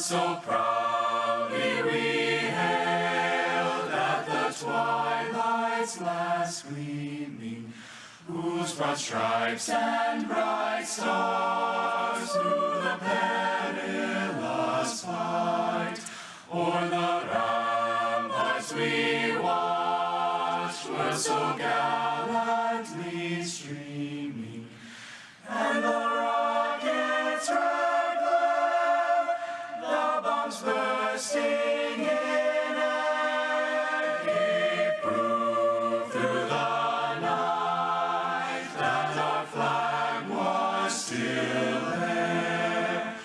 so proudly we hailed at the twilight's last gleaming, whose broad stripes and bright stars through the perilous fight o'er the ramparts we watched were so gallantly streaming, and the rockets' red glare, the bombs bursting in air, gave proof through the night that our flag was still there.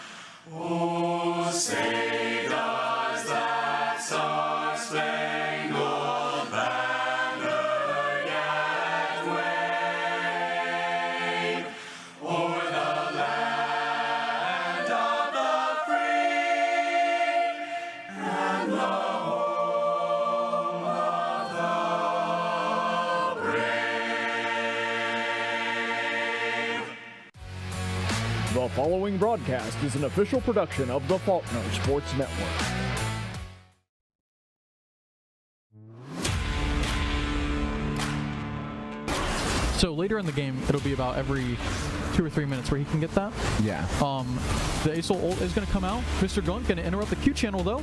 Oh, say does that star-spangled banner yet wave o'er the land of the free and the home of the brave? The following broadcast is an official production of the Faulkner Sports Network. So later in the game, it'll be about every 2 or 3 minutes where he can get that. Yeah. The ASOL ult is going to come out. Mr. Grunt going to interrupt the Q channel though.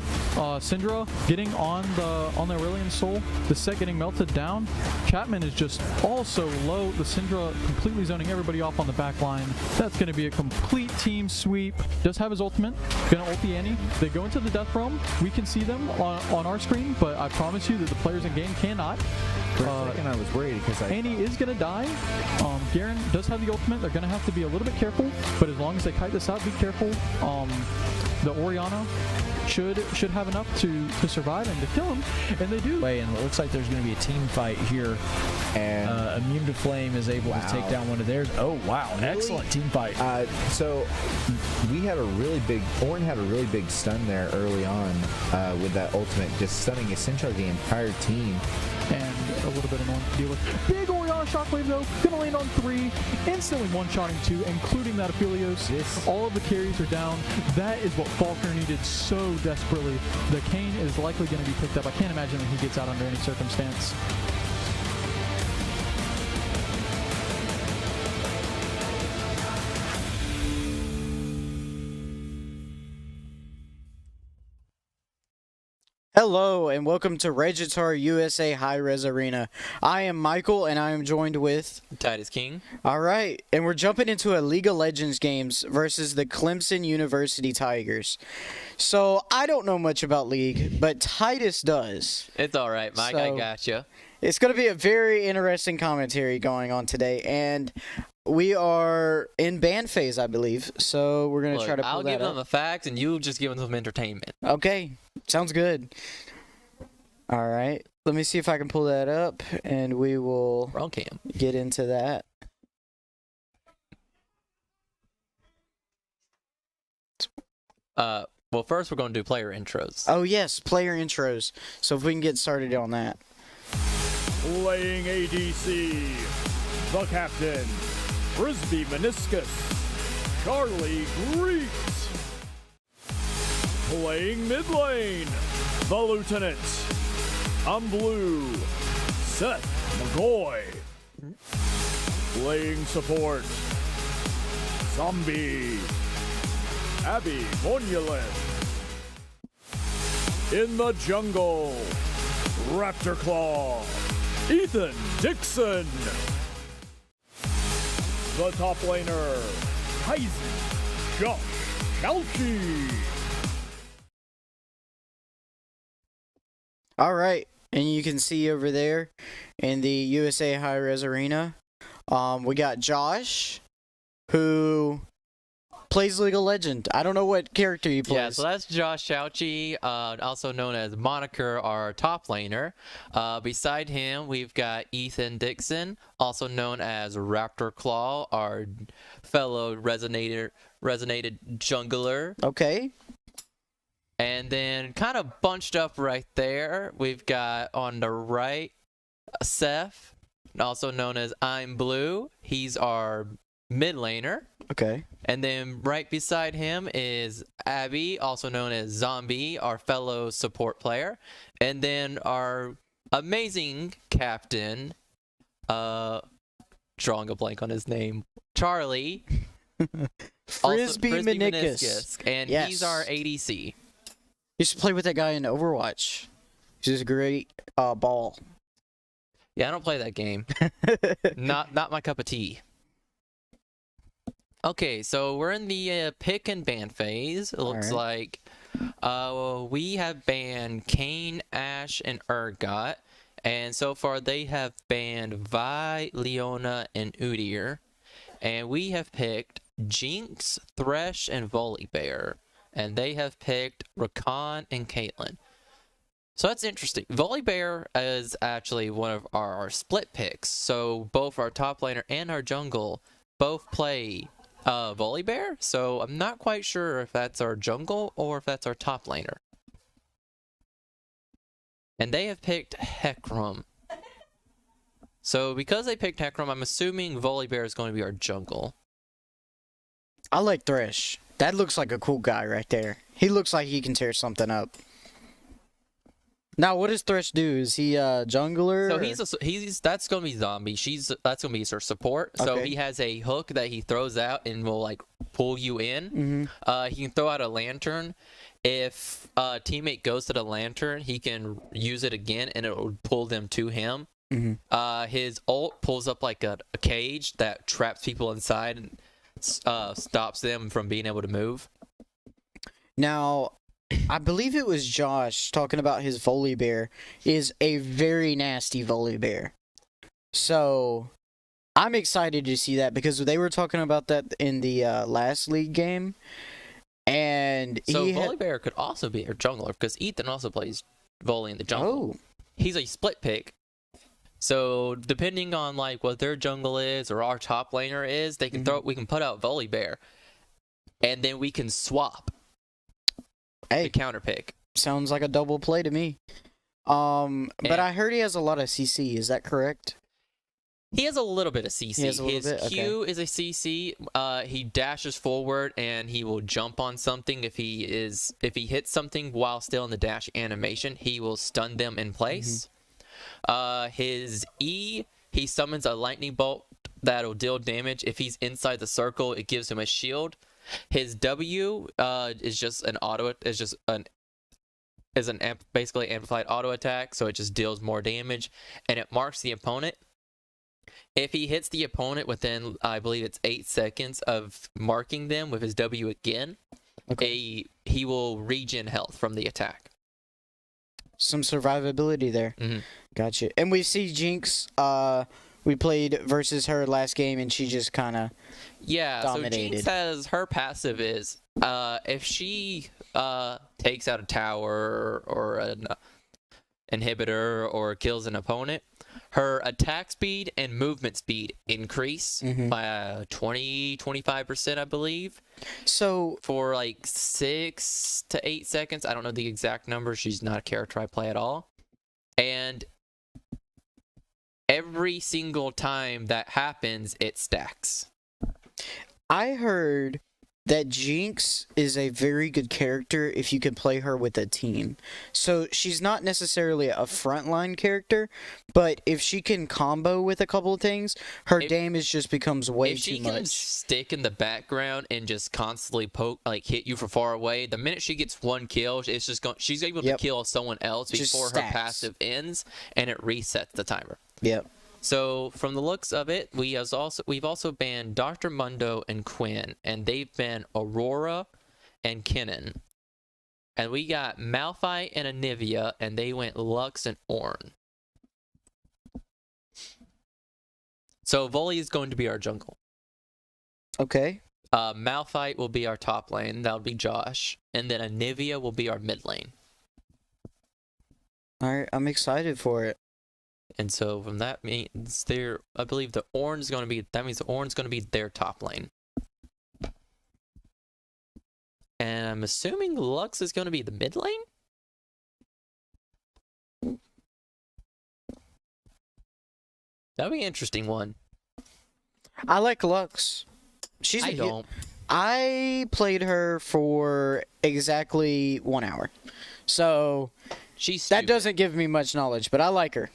Syndra getting on the Aurelion Soul. The set getting melted down. Chapman is just also low. The Syndra completely zoning everybody off on the back line. That's going to be a complete team sweep. Does have his ultimate. Going to ult the Annie. They go into the Death Realm. We can see them on our screen, but I promise you that the players in game cannot. For a second I was worried because Annie is going to die. Garen does have the ultimate. They're going to have to be a little bit careful, but as long as they kite this out, be careful. The Orianna should have enough to survive and to kill him, and they do. And it looks like there's going to be a team fight here. and Immune to Flame is able to take down one of theirs. Oh wow, an excellent team fight. So we had a really big, Ornn had a really big stun there early on with that ultimate, just stunning essentially the entire team. And a little bit annoying to deal with. Big Orianna shockwave though, gonna land on 3, instantly one-shotting 2, including that Aphelios. All of the carries are down. That is what Faulkner needed so desperately. The Kayn is likely gonna be picked up. I can't imagine that he gets out under any circumstance. Hello and welcome to Regitar USA High Res Arena. I am Michael and I am joined with Titus King. Alright, and we're jumping into a League of Legends games versus the Clemson University Tigers. So I don't know much about League, but Titus does. It's alright, Mike, I gotcha. It's going to be a very interesting commentary going on today, and we are in ban phase, I believe, so we're going to try to pull I'll that give them up. the facts, and you just give them some entertainment. Okay, sounds good. All right, let me see if I can pull that up, and we will get into that. Well, first we're going to do player intros. Oh, yes, player intros. So if we can get started on that. Playing ADC, the captain, FrisbeeMeniscus, Charlie Grete. Playing mid lane, the lieutenant, Imblu, Seth McGaughy. Playing support, Zoombie, Bounyalith. In the jungle, Rapter Klaw, Dixon. The top laner, Kaizen, Chalchi. All right, and you can see over there in the USA High Res Arena, we got Josh, who plays League of Legends. I don't know what character he plays. Yeah, so that's Josh Chalchi, also known as Moniker, our top laner. Beside him, we've got Dixon, also known as Raptor Klaw, our fellow resonated jungler. Okay. And then kind of bunched up right there, we've got on the right, Seth, also known as Imblu. He's our mid laner. Okay. And then right beside him is Abby, also known as Zombie, our fellow support player. And then our amazing captain, drawing a blank on his name, Charlie. FrisbeeMeniscus. And Yes. he's our ADC. Used to play with that guy in Overwatch. He's a great ball. Yeah, I don't play that game. Not my cup of tea. Okay, so we're in the pick and ban phase. It looks like we have banned Kane, Ash, and Urgot. And so far they have banned Vi, Leona, and Udyr. And we have picked Jinx, Thresh, and Volibear. And they have picked Rakan and Caitlyn. So that's interesting. Volibear is actually one of our split picks. So both our top laner and our jungle both play Volibear. So I'm not quite sure if that's our jungle or if that's our top laner. And they have picked Hecarim. So because they picked Hecarim, I'm assuming Volibear is going to be our jungle. I like Thresh. That looks like a cool guy right there. He looks like he can tear something up. Now, what does Thresh do? Is he a jungler? So he's that's gonna be Zombie. That's gonna be her support. So Okay. he has a hook that he throws out and will like pull you in. He can throw out a lantern. If a teammate goes to the lantern, he can use it again and it will pull them to him. His ult pulls up like a cage that traps people inside and stops them from being able to move. Now, I believe it was Josh talking about his Volibear is a very nasty Volibear. So, I'm excited to see that because they were talking about that in the last league game. And So Volibear could also be our jungler because Ethan also plays Volley in the jungle. Oh. He's a split pick. So depending on like what their jungle is or our top laner is, they can we can put out Volibear, and then we can swap the counter pick. Sounds like a double play to me. But I heard he has a lot of CC. Is that correct? He has a little bit of CC. He has a little His bit? Q is a CC. He dashes forward and he will jump on something. If he hits something while still in the dash animation, he will stun them in place. His E, he summons a lightning bolt that'll deal damage. If he's inside the circle, it gives him a shield. His W is just an basically amplified auto attack, so it just deals more damage and it marks the opponent. If he hits the opponent within, I believe it's 8 seconds of marking them with his W again, he will regen health from the attack. Some survivability there. Gotcha. And we see Jinx. We played versus her last game, and she just kind of dominated. So Jinx has her passive is if she takes out a tower or an inhibitor or kills an opponent, her attack speed and movement speed increase by 20-25%, I believe. So for like 6 to 8 seconds, I don't know the exact number. She's not a character I play at all. And every single time that happens, it stacks. I heard that Jinx is a very good character if you can play her with a team. So she's not necessarily a frontline character, but if she can combo with a couple of things, her damage just becomes way too much. If she can stick in the background and just constantly hit you from far away, the minute she gets one kill, it's just she's able to kill someone else before her passive ends, and it resets the timer. Yep. So from the looks of it, we've also banned Dr. Mundo and Quinn, and they've banned Aurora and Kennen. And we got Malphite and Anivia, and they went Lux and Ornn. So Volley is going to be our jungle. Okay. Malphite will be our top lane. That'll be Josh. And then Anivia will be our mid lane. Alright, I'm excited for it. And so from that means I believe the Ornn is going to be, that means the Ornn's going to be their top lane. And I'm assuming Lux is going to be the mid lane? That'd be an interesting one. I like Lux. She's I don't. I played her for exactly 1 hour, so She's that stupid. doesn't give me much knowledge. But I like her.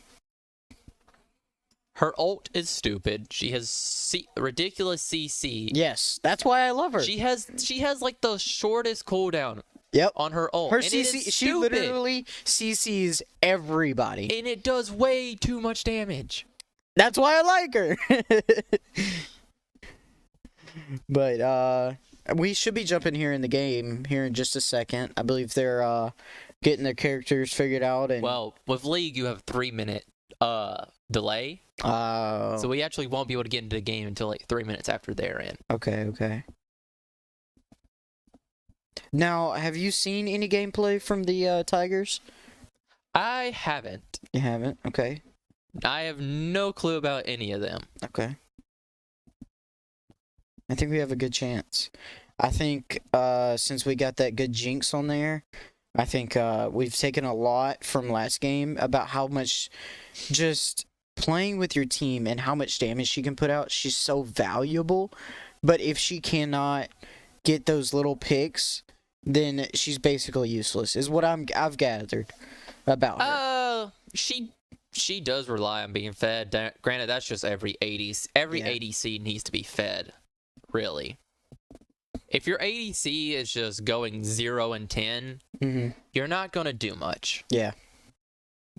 Her ult is stupid. She has ridiculous CC. Yes, that's why I love her. She has like the shortest cooldown Yep. on her ult. Her and it is CC, she stupid. literally CCs everybody. And it does way too much damage. That's why I like her. But we should be jumping here in the game here in just a second. I believe they're getting their characters figured out. And Well, with League, you have 3-minute delay. So we actually won't be able to get into the game until like 3 minutes after they're in. okay. Now, have you seen any gameplay from the Tigers? I haven't. You haven't? Okay. I have no clue about any of them. Okay. I think we have a good chance. I think since we got that good Jinx on there, I think we've taken a lot from last game about how much just playing with your team and how much damage she can put out. She's so valuable. But if she cannot get those little picks, then she's basically useless, is what I've gathered about her. She does rely on being fed. Granted, that's just every 80s. Every Yeah. ADC needs to be fed, really. If your ADC is just going 0 and 10, you're not going to do much. Yeah.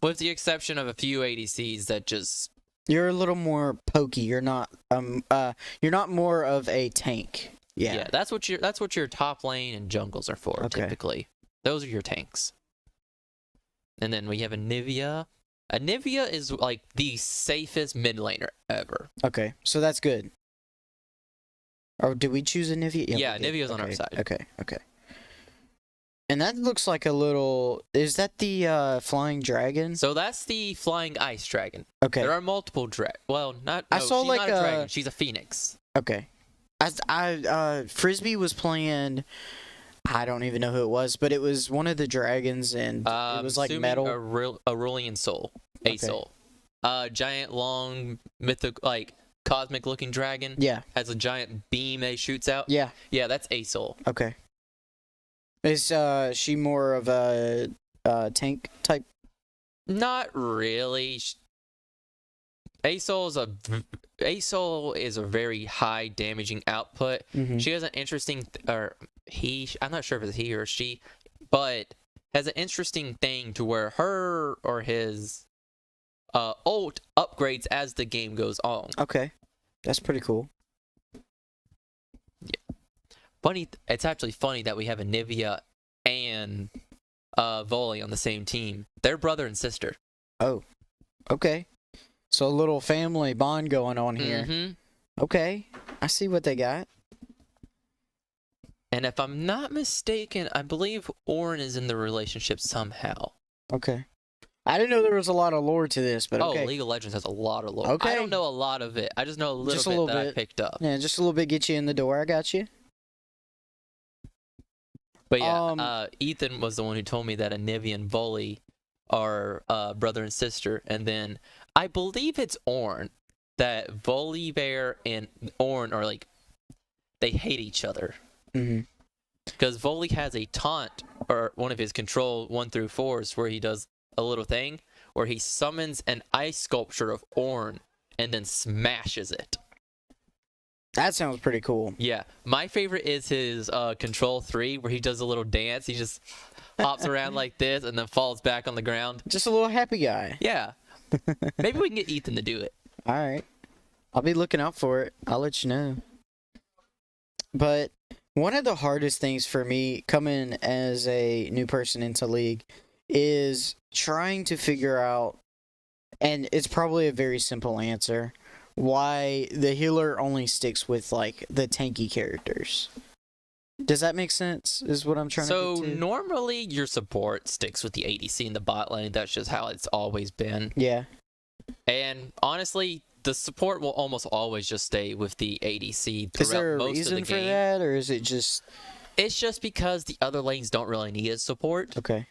With the exception of a few ADCs that just... You're a little more pokey. You're not more of a tank. Yeah. that's what your top lane and jungles are for, Okay. typically. Those are your tanks. And then we have Anivia. Anivia is like the safest mid laner ever. Okay. So that's good. Or did we choose Anivia? Yeah, we did. Anivia's on our side. Okay. And that looks like a little... Is that the flying dragon? So that's the flying ice dragon. Okay. There are multiple Well, not. I No, saw she's like not a dragon. She's a phoenix. Okay. Frisbee was playing... I don't even know who it was, but it was one of the dragons, and it was like Assuming metal. A Aurelian soul. A soul. Giant, long, like cosmic looking dragon. Yeah. Has a giant beam that shoots out. Yeah. Yeah, that's a soul. Okay. Is she more of a tank type? Not really. A soul is a very high damaging output. She has an interesting, I'm not sure if it's he or she, but has an interesting thing to where her or his ult upgrades as the game goes on. Okay. That's pretty cool. Funny, it's actually funny that we have Anivia and Volley on the same team. They're brother and sister. Oh. Okay. So a little family bond going on here. Mm-hmm. Okay. I see what they got. And if I'm not mistaken, I believe Orin is in the relationship somehow. Okay. I didn't know there was a lot of lore to this, but okay. Oh, League of Legends has a lot of lore. Okay. I don't know a lot of it. I just know a little Just a bit little that I bit. picked up. Yeah, just a little bit get you in the door. I got you. But yeah, Ethan was the one who told me that Anivia and Volley are brother and sister. And then I believe it's Ornn, that Volibear and Ornn are like, they hate each other. Mm-hmm. Because Volley has a taunt, or one of his control 1 through 4s, where he does a little thing where he summons an ice sculpture of Ornn and then smashes it. That sounds pretty cool. Yeah, my favorite is his control 3, where he does a little dance. He just hops around like this and then falls back on the ground. Just a little happy guy. Yeah. Maybe we can get Ethan to do it. All right. I'll be looking out for it. I'll let you know. But one of the hardest things for me coming as a new person into League is trying to figure out, and it's probably a very simple answer, why the healer only sticks with like the tanky characters. Does that make sense? Is what I'm trying to get to. Normally your support sticks with the ADC in the bot lane. That's just how it's always been. Yeah. And honestly, the support will almost always just stay with the ADC Is there throughout a most of the reason for game. that, or is it just... It's just because the other lanes don't really need his support. Okay.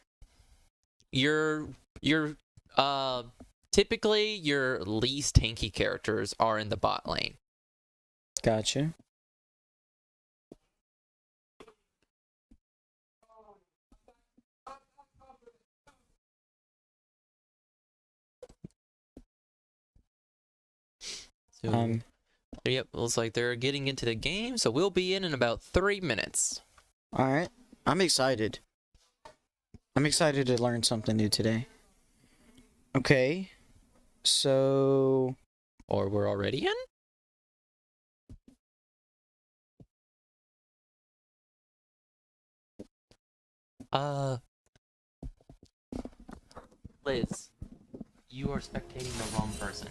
Typically your least tanky characters are in the bot lane. Gotcha. So, yep, looks like they're getting into the game, so we'll be in about 3 minutes. All right. I'm excited. I'm excited to learn something new today. Okay. So... Or we're already in? Liz, you are spectating the wrong person.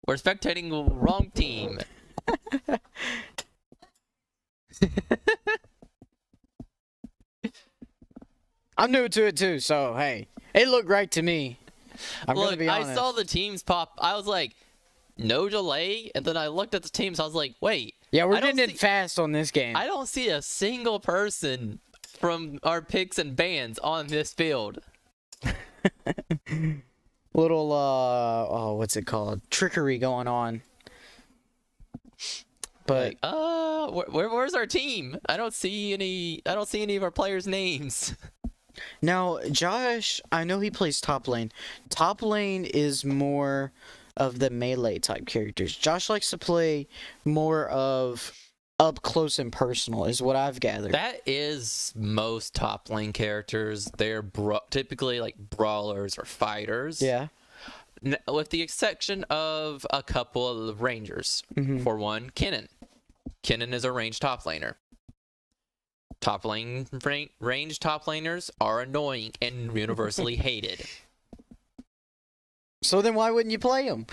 We're spectating the wrong team. I'm new to it too, so hey, it looked right to me. I'm gonna Look, be honest. I saw the teams pop. I was like, no delay, and then I looked at the teams. I was like, wait. Yeah, we're I don't getting it see- fast on this game. I don't see a single person from our picks and bans on this field. Little what's it called? Trickery going on. But Like, where's our team? I don't see any of our players' names. now Josh, I know he plays top lane. Top lane is more of the melee type characters. Josh likes to play more of up close and personal, is what I've gathered. That is most top lane characters. They're typically like brawlers or fighters. Yeah. With the exception of a couple of rangers. Mm-hmm. For one, Kennen. Kennen is a ranged top laner. Top lane ranged top laners are annoying and universally hated. So then why wouldn't you play him?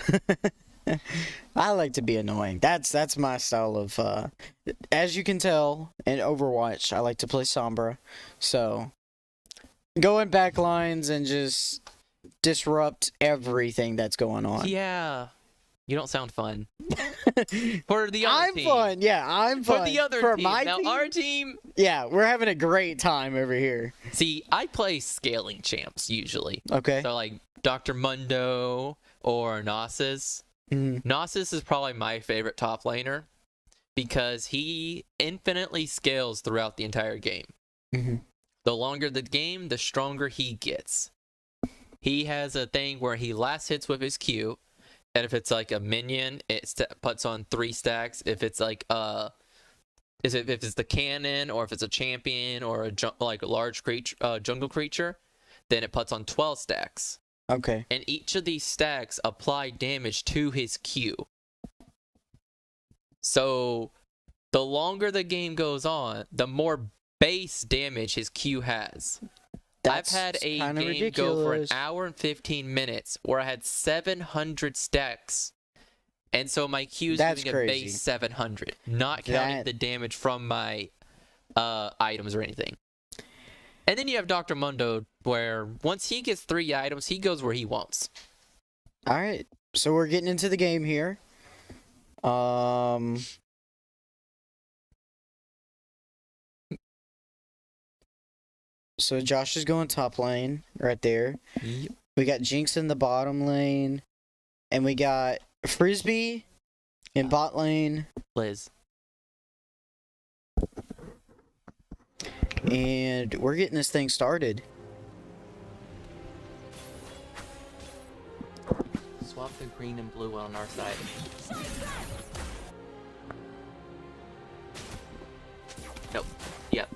I like to be annoying. That's my style of as you can tell in Overwatch, I like to play Sombra. So go in back lines and just disrupt everything that's going on. Yeah. You don't sound fun. For the other I'm team. fun. Yeah, I'm fun. For the other For team. my Now team? our team. Yeah, we're having a great time over here. See, I play scaling champs usually. Okay. So like Dr. Mundo or Gnosis. Mhm. Gnosis is probably my favorite top laner because he infinitely scales throughout the entire game. Mhm. The longer the game, the stronger he gets. He has a thing where he last hits with his Q, and if it's like a minion, it puts on 3 stacks. If it's like if it's the cannon or if it's a champion or a large creature, jungle creature, then it puts on 12 stacks. Okay. And each of these stacks apply damage to his Q. So the longer the game goes on, the more base damage his Q has. That's I've had a game kinda go for an ridiculous. hour and 15 minutes where I had 700 stacks. And so my Q's That's doing a crazy. base 700, not counting That- the damage from my items or anything. And then you have Dr. Mundo, where once he gets 3 items, he goes where he wants. All right. So we're getting into the game here. So Josh is going top lane right there. Yep. We got Jinx in the bottom lane, and we got Frisbee in bot lane, Liz. and we're getting this thing started. Swap the green and blue on our side. Nope. Yep.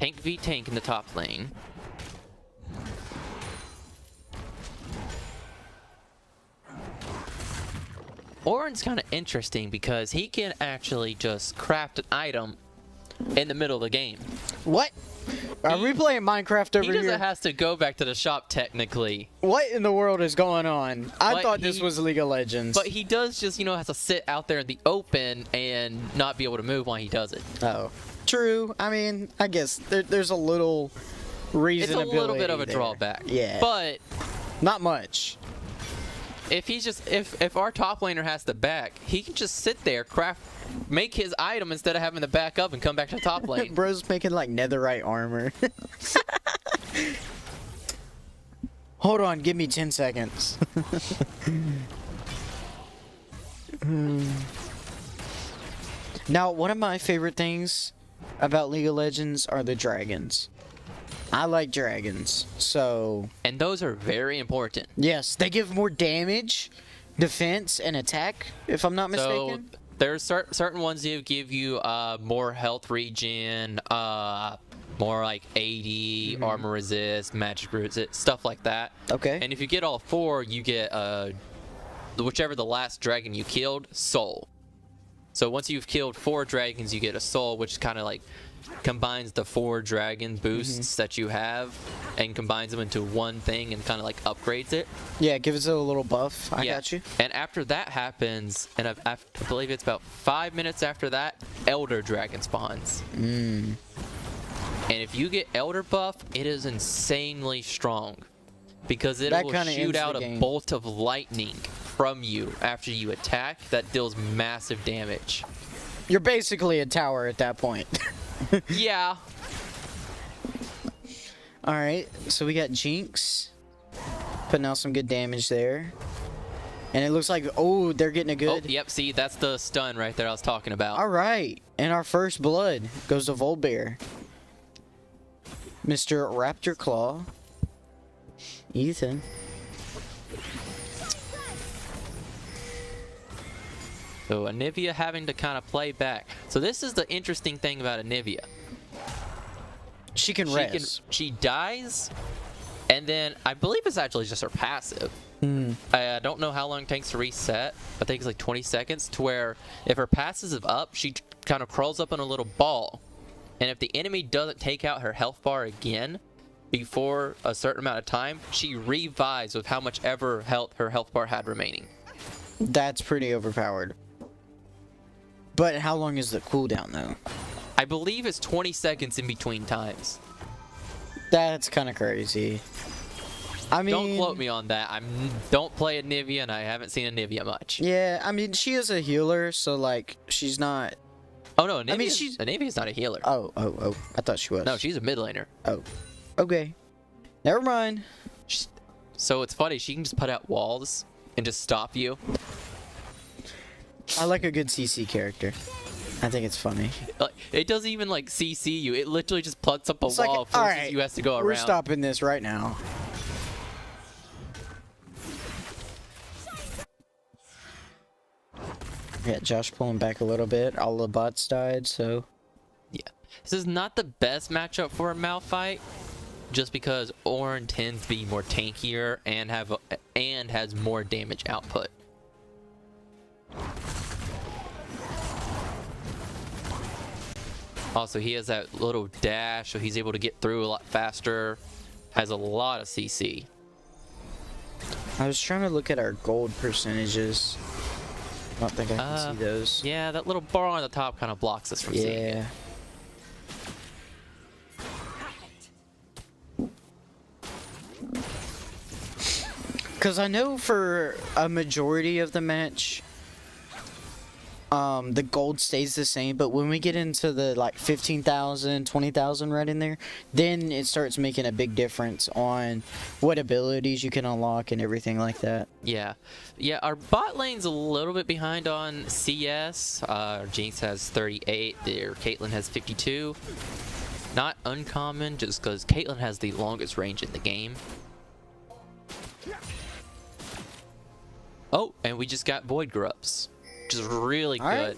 Tank v tank in the top lane. Orin's kind of interesting because he can actually just craft an item in the middle of the game. What? Are we playing Minecraft He over doesn't here? have to go back to the shop technically, What in the world is going on? I But thought this he- was League of Legends. but he does just, have to sit out there in the open and not be able to move while he does it. Oh, true. I mean, I guess there's a little reasonability. It's a little bit of a there. drawback. Yeah, But not much. if he's just if our top laner has to back, he can just sit there, make his item instead of having to back up and come back to the top lane. Bro's making like netherite armor. Hold on, give me 10 seconds. Now, one of my favorite things about League of Legends are the dragons. I like dragons, so... And those are very important. Yes, they give more damage, defense, and attack, if I'm not mistaken. So there's certain ones that give you more health regen, more like 80, armor resist, magic roots, stuff like that. Okay. And if you get all 4, you get whichever the last dragon you killed, soul. So once you've killed 4 dragons, you get a soul, which kind of like combines the 4 dragon boosts that you have and combines them into one thing and kind of like upgrades it. Yeah, gives it a little buff. I got you. And after that happens, and I believe it's about 5 minutes after that, Elder Dragon spawns. And if you get Elder buff, it is insanely strong because it will shoot out a bolt of lightning from you after you attack that deals massive damage. You're basically a tower at that point. Yeah. Alright, so we got Jinx. Putting out some good damage there. And it looks like, oh, they're getting a good... Oh, yep, see, that's the stun right there I was talking about. Alright, and our first blood goes to Volbear. Mr. Raptor Klaw. Ethan. So Anivia having to kind of play back. So this is the interesting thing about Anivia. She can rest. She dies, and then I believe it's actually just her passive. I don't know how long it takes to reset. I think it's like 20 seconds, to where if her passive is up, she kind of crawls up in a little ball. And if the enemy doesn't take out her health bar again before a certain amount of time, she revives with how much ever health her health bar had remaining. That's pretty overpowered. But how long is the cooldown, though? I believe it's 20 seconds in between times. That's kind of crazy. I mean... Don't quote me on that. Don't play Anivia, and I haven't seen Anivia much. Yeah, I mean, she is a healer, so, like, she's not... Oh, no, Anivia, I mean, Anivia's not a healer. Oh. I thought she was. No, she's a mid laner. Oh. Okay. Never mind. So it's funny, she can just put out walls and just stop you. I like a good CC character. I think it's funny. It doesn't even like CC you. It literally just puts up a It's wall, like, forces alright, you has to go around. We're stopping this right now. Yeah, Josh pulling back a little bit. All the bots died, so... Yeah. This is not the best matchup for a Malphite, just because Ornn tends to be more tankier and has more damage output. Also, he has that little dash, so he's able to get through a lot faster. Has a lot of CC. I was trying to look at our gold percentages. I don't think I can see those. Yeah, that little bar on the top kind of blocks us from seeing it. Yeah. Because I know for a majority of the match, the gold stays the same, but when we get into the like 15,000, 20,000 right in there, then it starts making a big difference on what abilities you can unlock and everything like that. Yeah, our bot lane's a little bit behind on CS. Our Jinx has 38, their Caitlyn has 52. Not uncommon, just because Caitlyn has the longest range in the game. Oh, and we just got Void Grubs, which is really good. Right.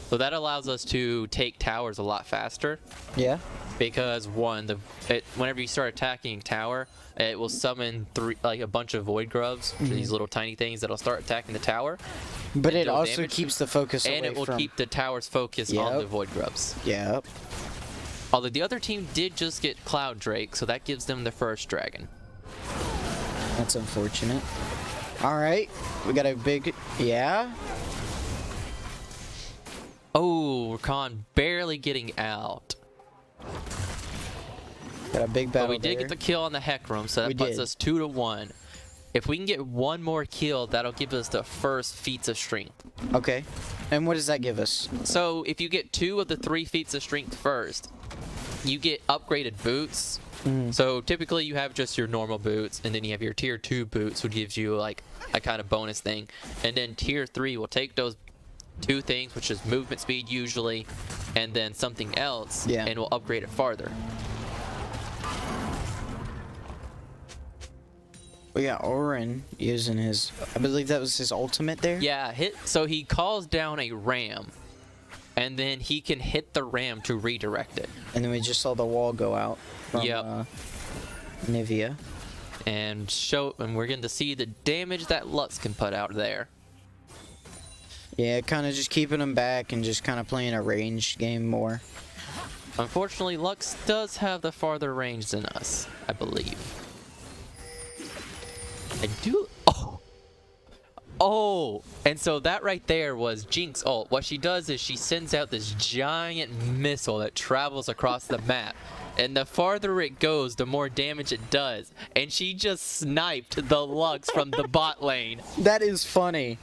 So that allows us to take towers a lot faster. Yeah. Because whenever you start attacking a tower, it will summon a bunch of Void Grubs, which are these little tiny things that'll start attacking the tower. But it also keeps the focus away and it will from... keep the tower's focus on the Void Grubs. Yep. Although the other team did just get Cloud Drake, so that gives them their first dragon. That's unfortunate. All right, we got a big... Yeah? Oh, Rakan barely getting out. Got a big battle But we did get the kill on the Hecarim, so that puts us 2-1. If we can get one more kill, that'll give us the first feats of strength. Okay. And what does that give us? So if you get 2 of the 3 feats of strength first, you get upgraded boots. So typically you have just your normal boots, and then you have your tier 2 boots, which gives you like a kind of bonus thing. And then tier 3 will take those 2 things, which is movement speed usually, and then something else, and we'll upgrade it farther. We got Orin using his, I believe that was his ultimate there. Yeah, so he calls down a ram, and then he can hit the ram to redirect it. And then we just saw the wall go out from Nivea. And we're going to see the damage that Lux can put out there. Yeah, kind of just keeping them back and just kind of playing a ranged game more. Unfortunately, Lux does have the farther range than us, I believe. I do. Oh, and so that right there was Jinx ult. What she does is she sends out this giant missile that travels across the map. And the farther it goes, the more damage it does. And she just sniped the Lux from the bot lane. That is funny.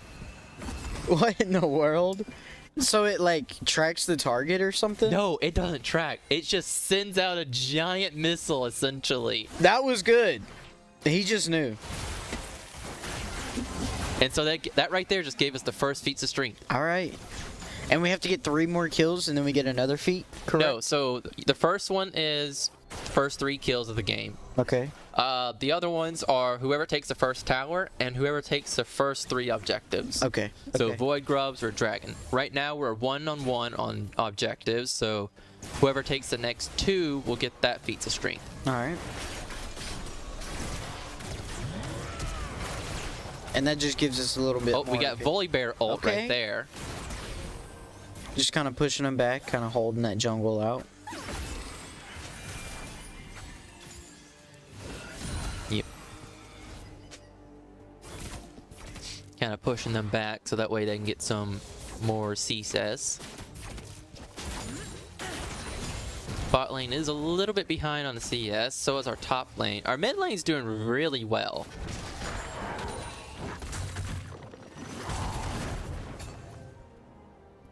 What in the world? So it like tracks the target or something? No, it doesn't track. It just sends out a giant missile, essentially. That was good. He just knew. And so that right there just gave us the first feats of strength. All right. And we have to get 3 more kills and then we get another feat, correct? No, so the first one is first 3 kills of the game. Okay. The other ones are whoever takes the first tower and whoever takes the first 3 objectives. Okay. So Void Grubs or Dragon. Right now we're 1-on-1 on objectives, so whoever takes the next 2 will get that feats of strength. All right. And that just gives us a little bit more. We got Volibear ult right there. Just kind of pushing them back, kind of holding that jungle out. Yep. Kind of pushing them back so that way they can get some more CSS. Bot lane is a little bit behind on the CS, so is our top lane. Our mid lane's doing really well.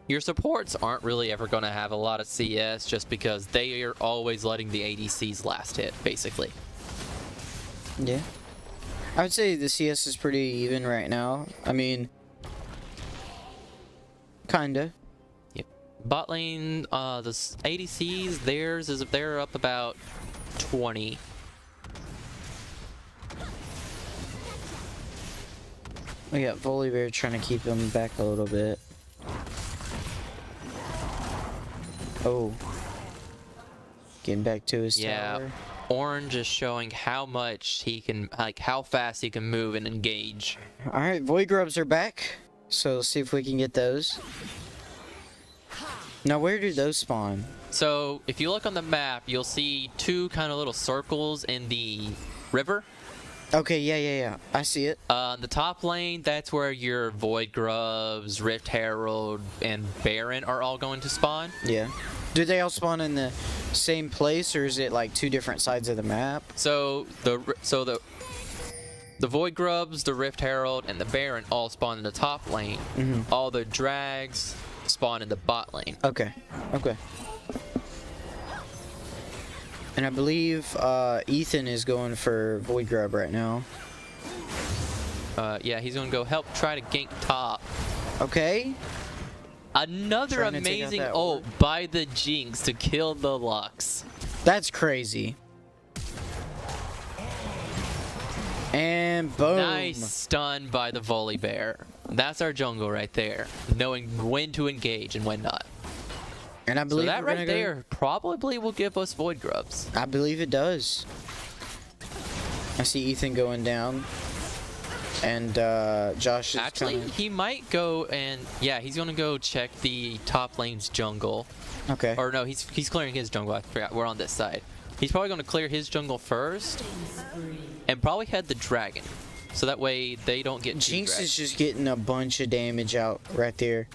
Your supports aren't really ever going to have a lot of CS just because they are always letting the ADCs last hit, basically. Yeah. I would say the CS is pretty even right now. I mean, kinda. Yep. Bot lane, the ADCs, they're up about 20. We got Volibear trying to keep him back a little bit. Oh. Getting back to his tower. Orange is showing how much he can, like how fast he can move and engage. Alright, Void Grubs are back. So let's see if we can get those. Now where do those spawn? So if you look on the map, you'll see 2 kind of little circles in the river. Okay, yeah. I see it. The top lane, that's where your Void Grubs, Rift Herald, and Baron are all going to spawn. Yeah. Do they all spawn in the same place, or is it like 2 different sides of the map? So the Void Grubs, the Rift Herald, and the Baron all spawn in the top lane. All the drags spawn in the bot lane. Okay. And I believe Ethan is going for Void Grub right now. Yeah, he's going to go help try to gank top. Okay. Another amazing ult by the Jinx to kill the Lux. That's crazy. And boom. Nice stun by the Volibear. That's our jungle right there. Knowing when to engage and when not. And I believe so that right there probably will give us Void Grubs. I believe it does. I see Ethan going down. And Josh is actually coming. He might go and he's gonna go check the top lane's jungle. Okay. Or no, he's clearing his jungle. I forgot we're on this side. He's probably gonna clear his jungle first and probably head the dragon, so that way they don't get Jinx is just getting a bunch of damage out right there.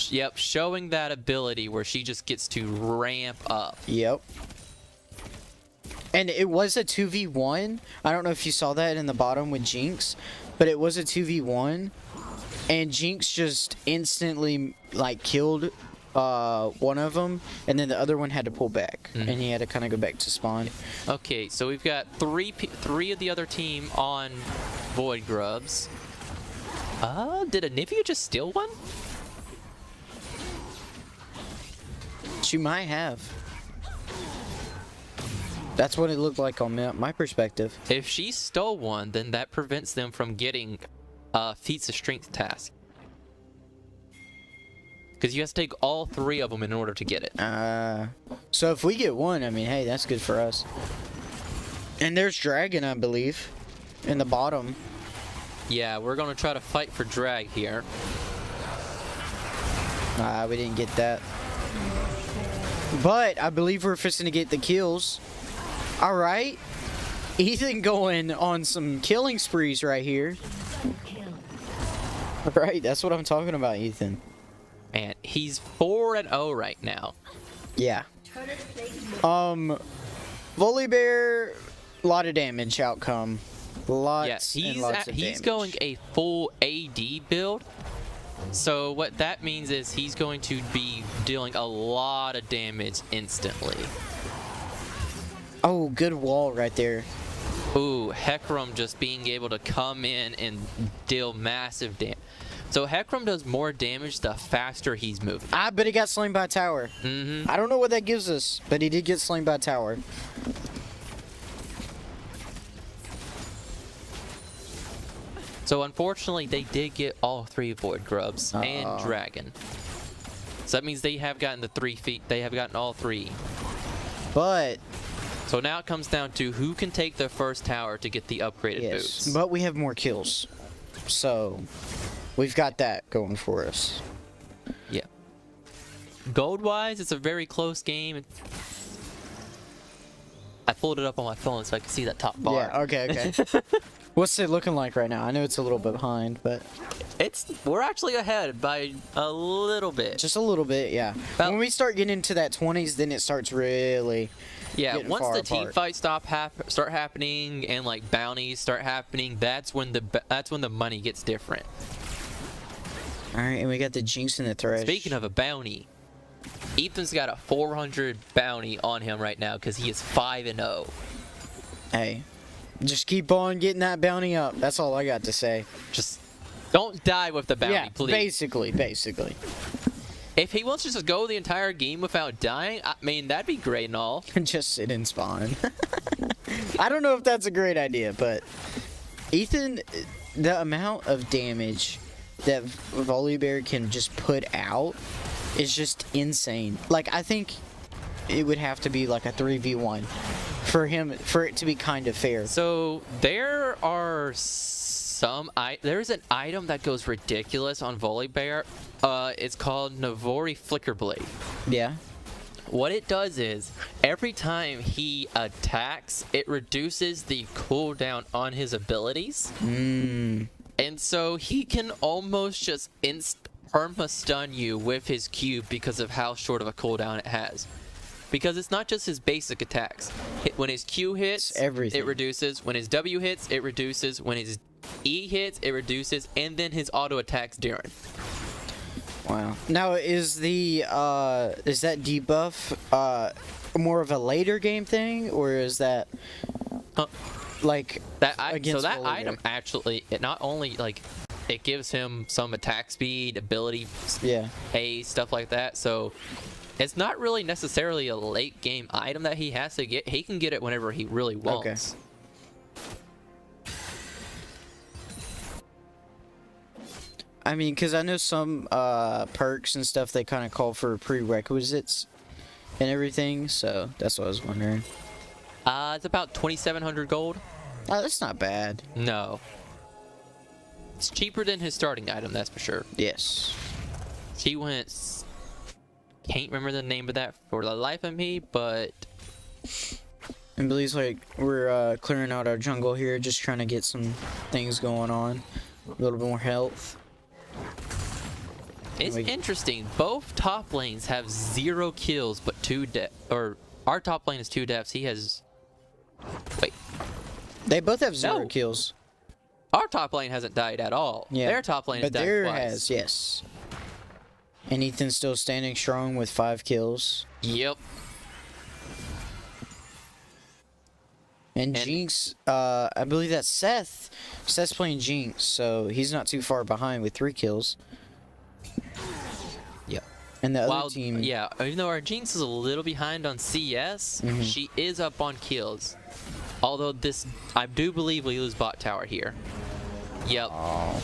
Yep, showing that ability where she just gets to ramp up. Yep. And it was a 2v1. I don't know if you saw that in the bottom with Jinx, but it was a 2v1. And Jinx just instantly, like, killed one of them, and then the other one had to pull back. And he had to kind of go back to spawn. Okay, so we've got three of the other team on Void Grubs. Did Anivia just steal one? She might have. That's what it looked like on my perspective. If she stole one, then that prevents them from getting feats of strength task. Because you have to take all 3 of them in order to get it. So if we get one, I mean, hey, that's good for us. And there's Dragon, I believe, in the bottom. Yeah, we're going to try to fight for drag here. We didn't get that. But I believe we're fixing to get the kills. All right. Ethan going on some killing sprees right here. All right, that's what I'm talking about, Ethan. Man, he's 4-0 right now. Yeah. Volley Bear, a lot of damage outcome. Lots and lots of he's damage. going a full AD build. So what that means is he's going to be dealing a lot of damage instantly. Oh, good wall right there. Ooh, Hecarim just being able to come in and deal massive damage. So Hecarim does more damage the faster he's moving. But he got slain by a tower. I don't know what that gives us, but he did get slain by a tower. So unfortunately, they did get all 3 Void Grubs and Dragon. So that means they have gotten the 3 feet. They have gotten all 3. But so now it comes down to who can take the first tower to get the upgraded boots. but we have more kills, so we've got that going for us. Yeah. Gold-wise, it's a very close game. I pulled it up on my phone so I can see that top bar. Yeah. Okay. What's it looking like right now? I know it's a little bit behind, but we're actually ahead by a little bit. just a little bit. Yeah. When we start getting into that 20s, then it starts really. Yeah, getting once far the team apart. fights start happening and like bounties start happening, that's when the money gets different. All right, and we got the Jinx and the Thresh. Speaking of a bounty, Ethan's got a 400 bounty on him right now because he is 5-0. Hey, just keep on getting that bounty up. That's all I got to say. Just don't die with the bounty, Yeah, please. basically. If he wants to just go the entire game without dying, I mean, that'd be great and all. Just sit and spawn. I don't know if that's a great idea, but Ethan, the amount of damage that Volley Bear can just put out is just insane. Like, I think it would have to be like a 3v1 for it to be kind of fair. So there are there's an item that goes ridiculous on Volley Bear. It's called Navori Flicker Blade. Yeah. What it does is every time he attacks, it reduces the cooldown on his abilities. And so he can almost just perma stun you with his cube because of how short of a cooldown it has. Because it's not just his basic attacks. When his Q hits, everything. It reduces. When his W hits, it reduces. When his E hits, it reduces. And then his auto attacks during. Wow. Now, is that debuff more of a later game thing, or is that like that? against So that Volley Bear? item actually, it not only like it gives him some attack speed, ability, haste, stuff like that. So it's not really necessarily a late game item that he has to get. He can get it whenever he really wants. I mean, because I know some perks and stuff, they kind of call for prerequisites and everything, so that's what I was wondering. It's about 2,700 gold. Oh, that's not bad. No. It's cheaper than his starting item, that's for sure. Yes. He went... Can't remember the name of that for the life of me, but... And believes like we're clearing out our jungle here, just trying to get some things going on. A little bit more health. It's interesting. Both top lanes have 0 kills, but 2 deaths. Or our top lane is 2 deaths. He has... Wait. They both have 0 kills. Our top lane hasn't died at all. Yeah. Their top lane has But died there twice. has, yes. And Ethan's still standing strong with 5 kills. Yep. And Jinx, I believe that's Seth. Seth's playing Jinx, so he's not too far behind with 3 kills. Yeah. And the other team... Yeah, even though our Jinx is a little behind on CS, she is up on kills. Although this, I do believe we lose bot tower here. Yep. Oh.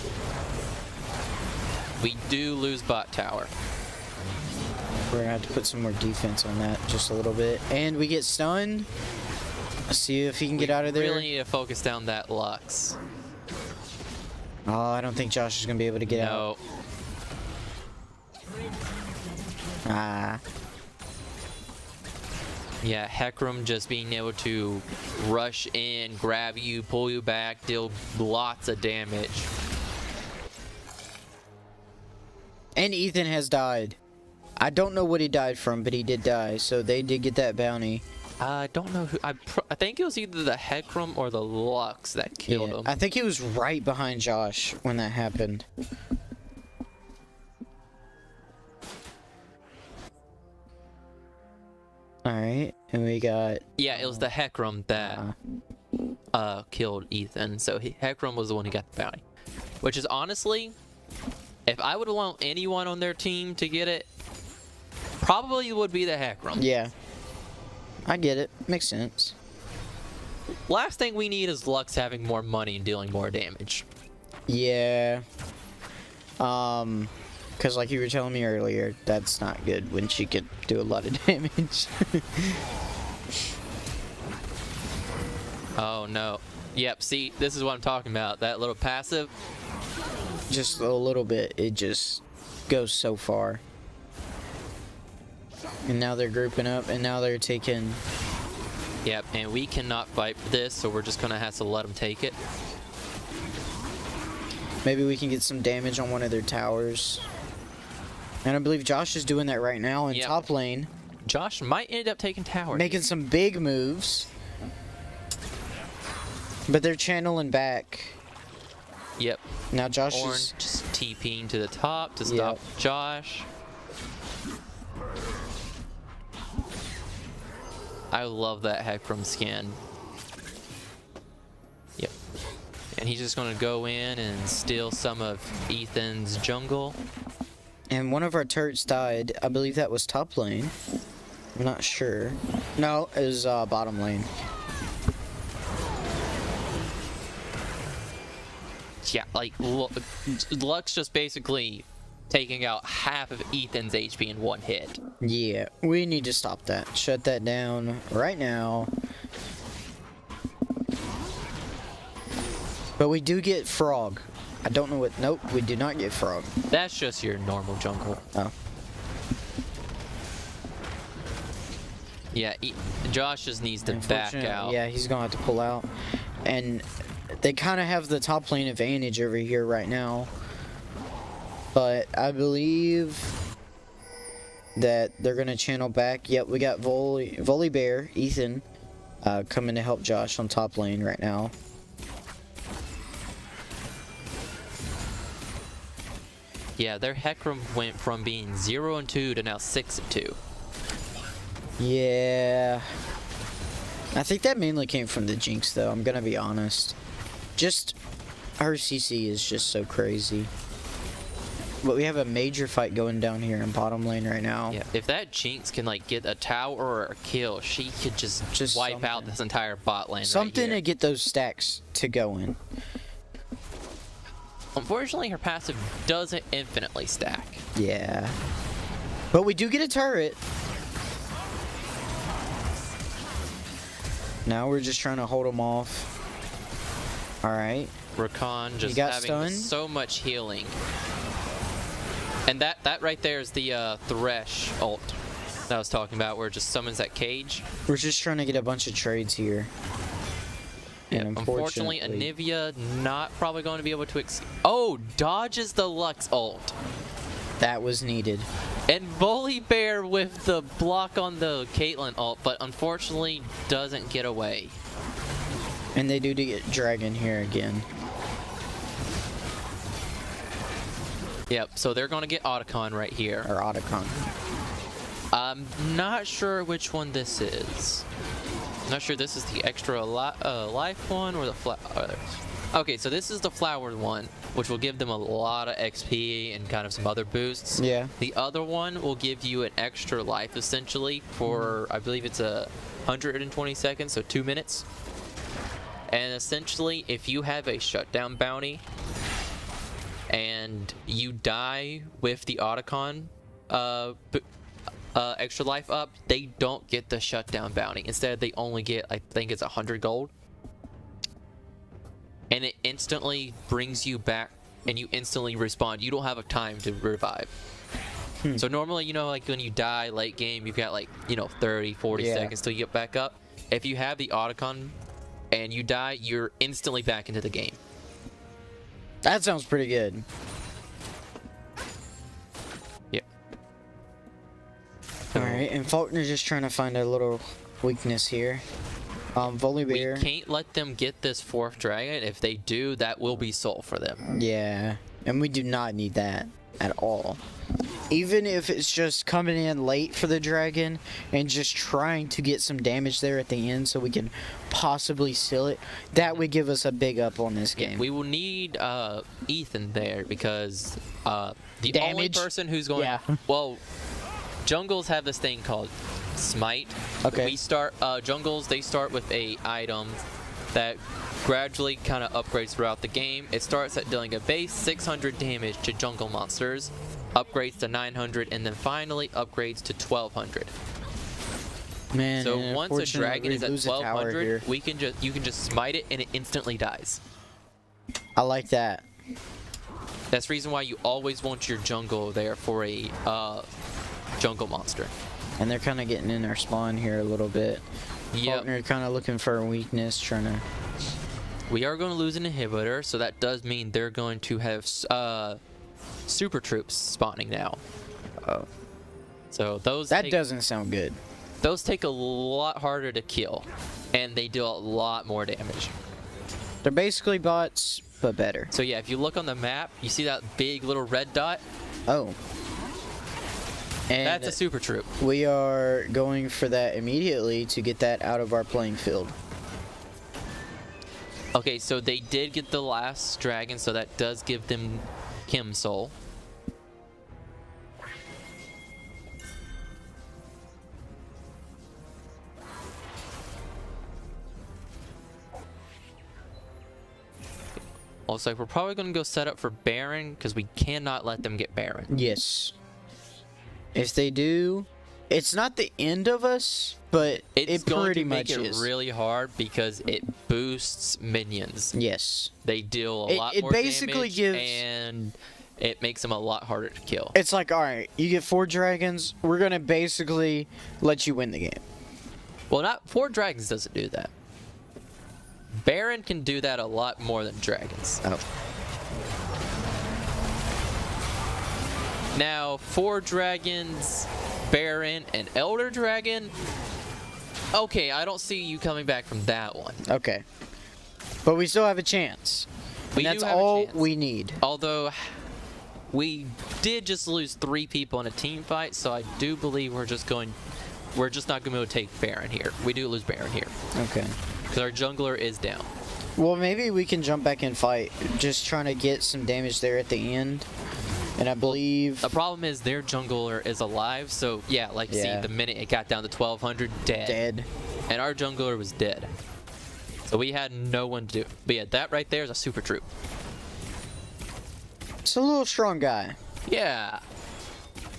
We do lose bot tower. We're gonna have to put some more defense on that just a little bit. And we get stunned. Let's see if he can get out of there. We really need to focus down that Lux. Oh, I don't think Josh is gonna be able to get out. Ah. Yeah, Hecarim just being able to rush in, grab you, pull you back, deal lots of damage. And Ethan has died. I don't know what he died from, but he did die, so they did get that bounty. I don't know who. I think it was either the Hecarim or the Lux that killed him. I think he was right behind Josh when that happened. Alright, and we got... Yeah, it was the Hecarim that killed Ethan, so Hecarim was the one who got the bounty. Which is honestly, if I would have want anyone on their team to get it, probably would be the Hecarim. Yeah. I get it. Makes sense. Last thing we need is Lux having more money and dealing more damage. Yeah. Because like you were telling me earlier, that's not good when she could do a lot of damage. Oh no. Yep, see, this is what I'm talking about. That little passive. Just a little bit. It just goes so far. And now they're grouping up, and now they're taking... Yep, and we cannot fight for this, so we're just going to have to let them take it. Maybe we can get some damage on one of their towers. And I believe Josh is doing that right now in top lane. Josh might end up taking tower. Making some big moves. But they're channeling back. Yep. Now Josh Ornn is... just TPing to the top to stop Josh. I love that Hecarim skin. Yep. And he's just going to go in and steal some of Ethan's jungle. And one of our turrets died. I believe that was top lane. I'm not sure. No, it was bottom lane. Yeah, like, Lux just basically taking out half of Ethan's HP in one hit. Yeah, we need to stop that. Shut that down right now. But we do get Frog. I don't know what... Nope, we do not get Frog. That's just your normal jungle. Oh. Yeah, Josh just needs to back out. Yeah, he's going to have to pull out. And they kind of have the top lane advantage over here right now. But I believe that they're going to channel back. Yep, we got Volley Bear, Ethan, coming to help Josh on top lane right now. Yeah, their Hecarim went from being 0-2 to now 6-2. Yeah. I think that mainly came from the Jinx, though. I'm going to be honest. Just, her CC is just so crazy. But we have a major fight going down here in bottom lane right now. Yeah, if that Jinx can like get a tower or a kill, she could just wipe out this entire bot lane. Something right to get those stacks to go in. Unfortunately, her passive doesn't infinitely stack. Yeah. But we do get a turret. Now we're just trying to hold them off. Alright. Rakan just having stunned. so much healing. And that right there is the Thresh ult that I was talking about, where it just summons that cage. We're just trying to get a bunch of trades here. Yeah, And unfortunately, Anivia not probably going to be able to dodges the Lux ult. that was needed. And Volley Bear with the block on the Caitlyn ult, but unfortunately doesn't get away. And they do get Dragon here again. Yep, so they're going to get Otacon right here. Or Otacon. I'm not sure which one this is. Not sure this is the extra life one or the okay, so this is the flowered one, which will give them a lot of XP and kind of some other boosts. Yeah. The other one will give you an extra life essentially for, I believe it's 120 seconds, so 2 minutes. And essentially, if you have a shutdown bounty and you die with the Otacon extra life up, they don't get the shutdown bounty. Instead, they only get, I think it's 100 gold. And it instantly brings you back and you instantly respawn. You don't have a time to revive. So normally, you know, like when you die late game, you've got like, you know, 30, 40 seconds till you get back up. If you have the Otacon and you die, you're instantly back into the game. That sounds pretty good. Yep. Alright, and Faulkner's just trying to find a little weakness here. Volibear. We can't let them get this 4th dragon. If they do, that will be soul for them. Yeah, and we do not need that at all. Even if it's just coming in late for the dragon and just trying to get some damage there at the end so we can possibly seal it, that would give us a big up on this game. We will need Ethan there because the only Damage? person who's going... Yeah. Well, jungles have this thing called Smite. Okay. We start... jungles, they start with a item that gradually kind of upgrades throughout the game. It starts at dealing a base 600 damage to jungle monsters, upgrades to 900, and then finally upgrades to 1200. Man, So and once a dragon unfortunately, is at lose a tower 1200, here. you can just smite it and it instantly dies. I like that. That's the reason why you always want your jungle there for a jungle monster. And they're kind of getting in our spawn here a little bit. Yep. Faulkner kind of looking for a weakness, trying to... We are going to lose an inhibitor, so that does mean they're going to have super troops spawning now. Oh. So those That doesn't sound good. those take a lot harder to kill, and they do a lot more damage. They're basically bots, but better. So yeah, if you look on the map, you see that big little red dot? Oh. And That's a super troop. we are going for that immediately to get that out of our playing field. Okay, so they did get the last dragon, so that does give them Kim Soul. Also, we're probably going to go set up for Baron, because we cannot let them get Baron. Yes. If they do, it's not the end of us, but It's it going pretty to make much it is. really hard because it boosts minions. Yes. They deal a lot it more basically damage, gives- and it makes them a lot harder to kill. It's like, alright, you get 4 dragons, we're going to basically let you win the game. Well, not 4 dragons doesn't do that. Baron can do that a lot more than dragons. Oh. Now, 4 dragons, Baron, and Elder Dragon. Okay, I don't see you coming back from that one. Okay. But we still have a chance. We And that's do have a all chance. we need. Although, we did just lose 3 people in a team fight, so I do believe we're just not going to be able to take Baron here. We do lose Baron here, Okay. because our jungler is down. Well, maybe we can jump back and fight. Just trying to get some damage there at the end. And I believe... The problem is their jungler is alive, so yeah, like you see, the minute it got down to 1200, dead. And our jungler was dead. So we had no one to do. But yeah, that right there is a super troop. It's a little strong guy. Yeah.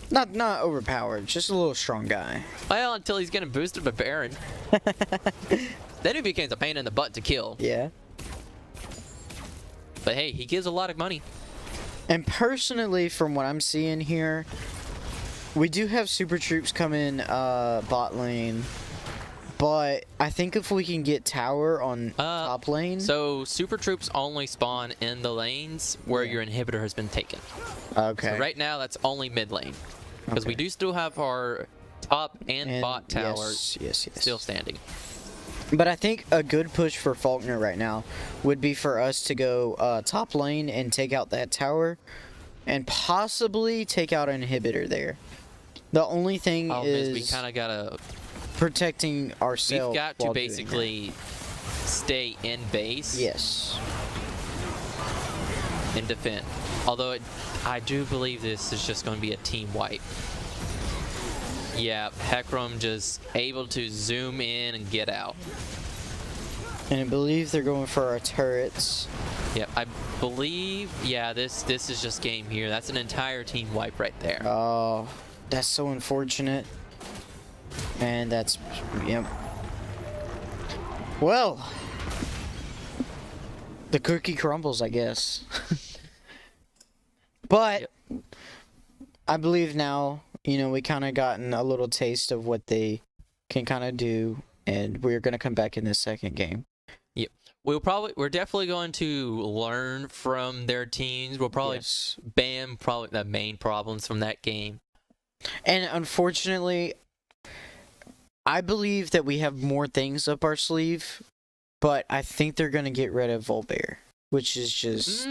Not overpowered, just a little strong guy. Well, until he's getting boosted by Baron. Then he becomes a pain in the butt to kill. Yeah. But hey, he gives a lot of money. And personally, from what I'm seeing here, we do have super troops coming bot lane. But I think if we can get tower on top lane... So super troops only spawn in the lanes where your inhibitor has been taken. Okay. So right now, that's only mid lane. Because we do still have our top and bot towers yes. still standing. But I think a good push for Faulkner right now would be for us to go top lane and take out that tower and possibly take out an inhibitor there. The only thing Problem is we kind of gotta protecting ourselves. We've got to while doing basically stay in base that. Yes. and defend. Although I do believe this is just going to be a team wipe. Yeah, Hecarim just able to zoom in and get out. And I believe they're going for our turrets. Yep, I believe, yeah, this is just game here. That's an entire team wipe right there. Oh, that's so unfortunate. And that's, yep. Well, the cookie crumbles, I guess. But Yep. I believe now, you know, we kind of gotten a little taste of what they can kind of do, and we're going to come back in this second game. We're definitely going to learn from their teams. We'll probably Yes. ban probably the main problems from that game. And unfortunately, I believe that we have more things up our sleeve, but I think they're going to get rid of Volbear, which is just...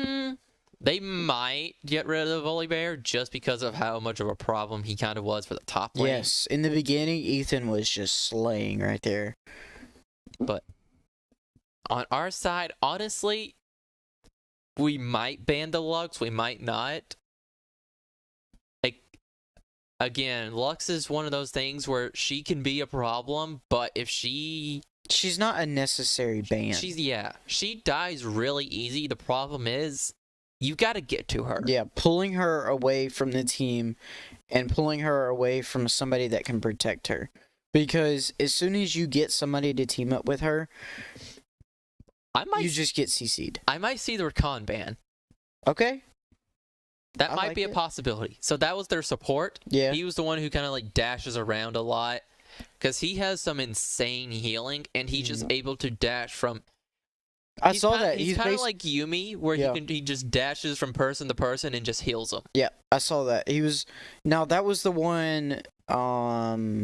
They might get rid of Volibear just because of how much of a problem he kind of was for the top lane. Yes, in the beginning, Ethan was just slaying right there. But on our side, honestly, we might ban the Lux, we might not. Like, again, Lux is one of those things where she can be a problem, but if she's not a necessary ban. she dies really easy. The problem is you got to get to her. Yeah, pulling her away from the team and pulling her away from somebody that can protect her. Because as soon as you get somebody to team up with her, you just get CC'd. I might see the Rakan ban. Okay. That I might like be a it. possibility. So that was their support. Yeah. He was the one who kind of like dashes around a lot because he has some insane healing and he's just able to dash from. I saw that. He's kind of like Yumi, where he just dashes from person to person and just heals them. Yeah, I saw that. He was... Now, that was the one... I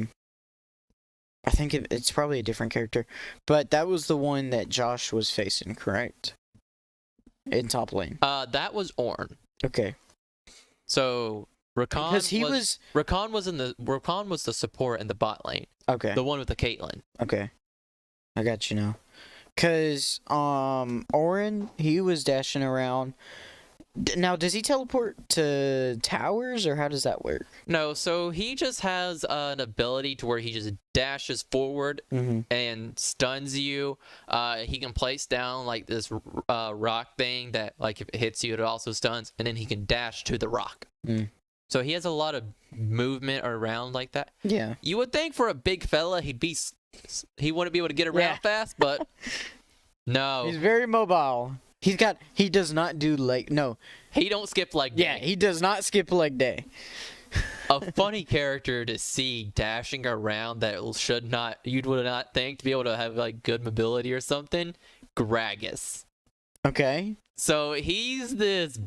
think it's probably a different character. But that was the one that Josh was facing, correct? In top lane. That was Ornn. Okay. So Rakan Because he was... Rakan was the support in the bot lane. Okay. The one with the Caitlyn. Okay. I got you now. Because, Ornn, he was dashing around. Now, does he teleport to towers, or how does that work? No, so he just has an ability to where he just dashes forward and stuns you. He can place down like this rock thing that, like, if it hits you, it also stuns, and then he can dash to the rock. So he has a lot of movement around like that. Yeah. You would think for a big fella, he wouldn't be able to get around fast, but no. He's very mobile. He does not do no. He don't skip leg day. Yeah, he does not skip leg day. A funny character to see dashing around that you would not think to be able to have like good mobility or something. Gragas. Okay. So he's this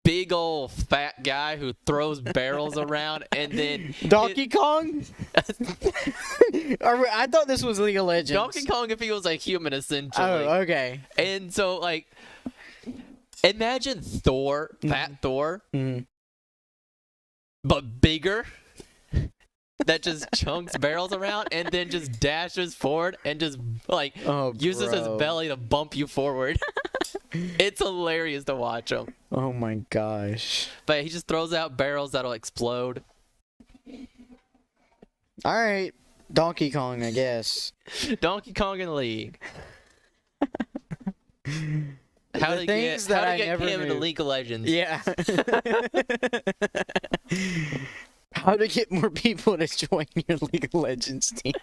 big old fat guy who throws barrels around and then Donkey Kong? I thought this was League of Legends. Donkey Kong if he was a human essentially. Oh, okay. And so like imagine Thor, fat Thor, but bigger. That just chunks barrels around and then just dashes forward and just like uses his belly to bump you forward. It's hilarious to watch him. Oh my gosh. But he just throws out barrels that'll explode. All right. Donkey Kong, I guess. Donkey Kong in the league. How to get him into League of Legends. Yeah. How to get more people to join your League of Legends team.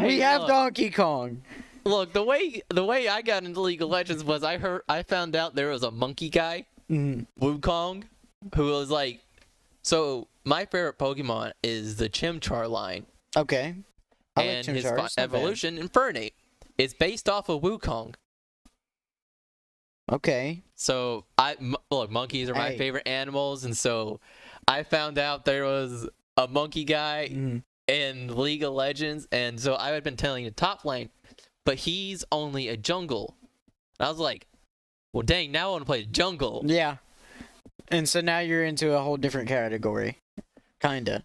We have Donkey Kong. Look, the way I got into League of Legends was I found out there was a monkey guy, Wukong, who was like, so my favorite Pokemon is the Chimchar line. Okay. And his evolution, Infernape, is based off of Wukong. Okay. So look, monkeys are my favorite animals, and so I found out there was a monkey guy in League of Legends, and so I had been telling the top lane, but he's only a jungle. And I was like, well, dang, now I want to play jungle. Yeah. And so now you're into a whole different category. Kinda.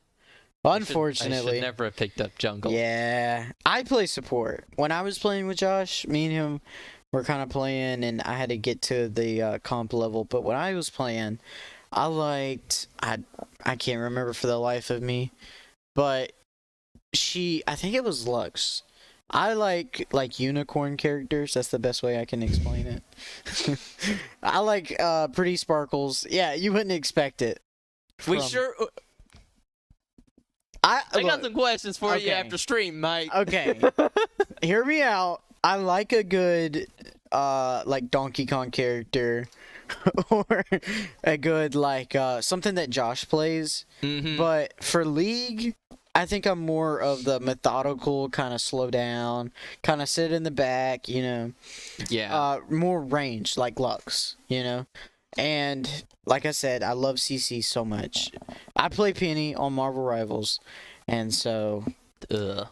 I Unfortunately. should never have picked up jungle. Yeah. I play support. When I was playing with Josh, me and him were kind of playing, and I had to get to the comp level. But when I was playing, I liked... I can't remember for the life of me. But I think it was Lux. I like unicorn characters. That's the best way I can explain it. I like pretty sparkles. Yeah, you wouldn't expect it. We from- sure. I I got look, some questions for you okay. after stream, Mike. Okay. Hear me out. I like a good like Donkey Kong character or a good like something that Josh plays. Mm-hmm. But for League, I think I'm more of the methodical, kind of slow down, kind of sit in the back, you know. Yeah. More range, like Lux, you know. And like I said, I love CC so much. I play Penny on Marvel Rivals, and so Ugh.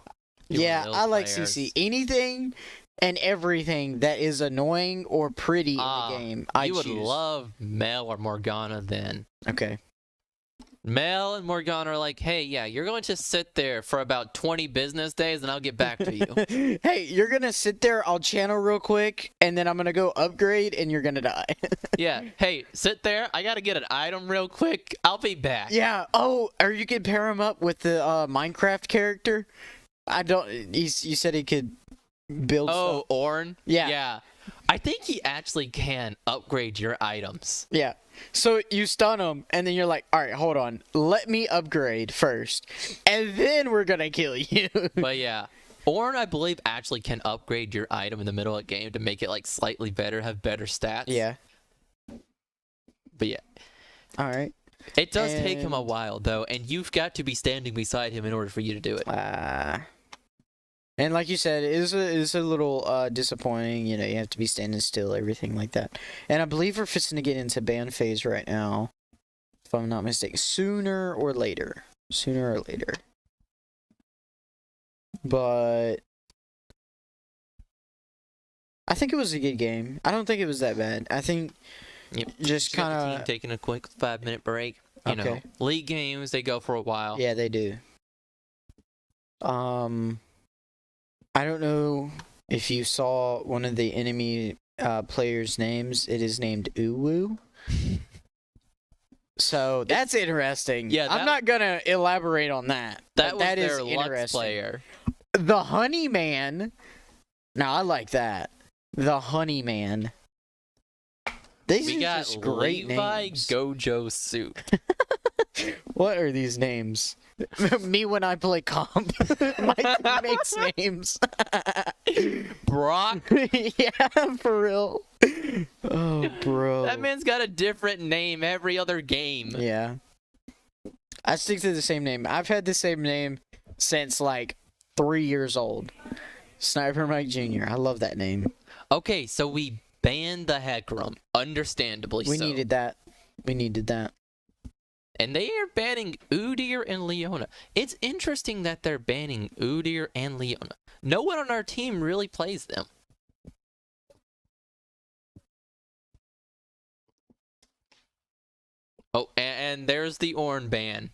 You're one yeah, of those I like players. CC. Anything and everything that is annoying or pretty in the game, I you would choose. love Mel or Morgana then. Okay. Mel and Morgana are like, hey, yeah, you're going to sit there for about 20 business days and I'll get back to you. Hey, you're gonna sit there, I'll channel real quick, and then I'm gonna go upgrade, and you're gonna die. Yeah, hey, sit there. I got to get an item real quick. I'll be back. Yeah. Oh, or you could pair him up with the Minecraft character. I don't. You said he could build. Oh, stuff. Orn? Yeah. Yeah. I think he actually can upgrade your items. Yeah. So you stun him, and then you're like, all right, hold on. Let me upgrade first, and then we're gonna kill you. But yeah, Orn, I believe, actually can upgrade your item in the middle of the game to make it like slightly better, have better stats. Yeah. But yeah, All right. it does take him a And- while though, and you've got to be standing beside him in order for you to do it. And like you said, it is a little disappointing. You know, you have to be standing still, everything like that. And I believe we're fixing to get into ban phase right now, if I'm not mistaken. Sooner or later. But I think it was a good game. I don't think it was that bad. I think Yep. just You got the kind team of... taking a quick 5-minute break. You know, Okay. league games, they go for a while. Yeah, they do. I don't know if you saw one of the enemy players' names. It is named Uwu. So that's interesting. Yeah, I'm that- not gonna elaborate on that. That but was that is their Lux interesting. player. The Honey Man. Now I like that. The Honey Man. These We are got just great Levi names. Gojo Suit. What are these names? Me when I play comp. My teammates' names. Brock. Yeah, for real. Oh, bro. That man's got a different name every other game. Yeah. I stick to the same name. I've had the same name since like 3 years old. Sniper Mike Jr. I love that name. Okay, so we banned the Hecarim, understandably We so. needed that. We needed that. And they are banning Udyr and Leona. It's interesting that they're banning Udyr and Leona. No one on our team really plays them. Oh, and there's the Orn ban.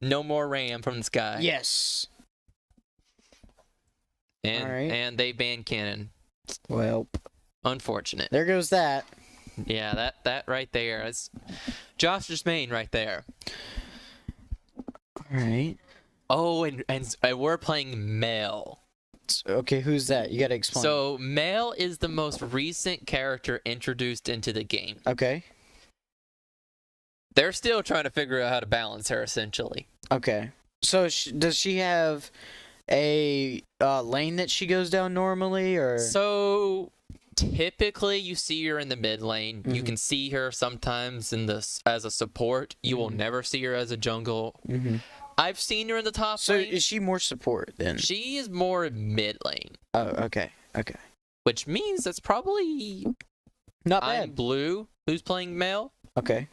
No more Ram from the sky. Yes. And, Alright. and they banned Cannon. Well, Unfortunate. there goes that. Yeah, that right there. That's Josh's main right there. All right. Oh, and we're playing Mel. Okay, who's that? You gotta explain. So Mel is the most recent character introduced into the game. Okay. They're still trying to figure out how to balance her, essentially. Okay. So does she have a lane that she goes down normally, or? So typically, you see her in the mid lane. You Mhm. can see her sometimes as a support. You will never see her as a jungle. Mhm. I've seen her in the top So lane. is she more support then? She is more mid lane, Oh, okay. Okay. which means that's probably Not bad. Imblu who's playing Mel. Okay.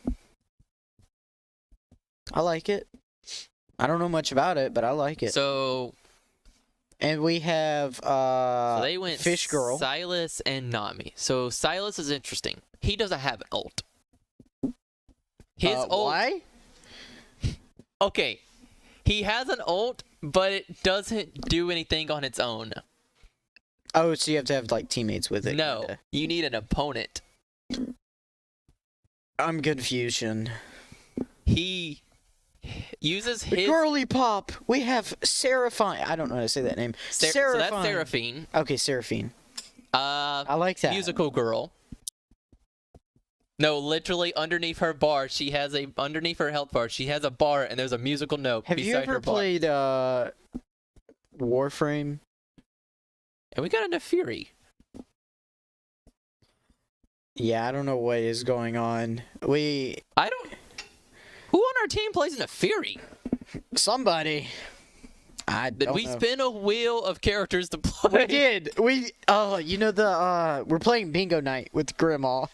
I like it. I don't know much about it, but I like it. So And we have they went Fish Girl. Silas and Nami. So Silas is interesting. He doesn't have an ult. His ult. Why? Okay, He has an ult, but it doesn't do anything on its own. Oh, so you have to have like teammates with it. No, kinda. you need an opponent. I'm confusion. He uses his Girly Pop. We have Seraphine. I don't know how to say that name. so Seraphine. that's Seraphine. Okay, Seraphine. I like that. Musical girl. No, literally underneath her bar, underneath her health bar, she has a bar and there's a musical note Have beside you her ever bar. played Warframe? And we got into Fury. Yeah, I don't know what is going on. Who on our team plays in a Fury? Somebody. I Did don't we know. spin a wheel of characters to play? We did. We're playing bingo night with Grandma.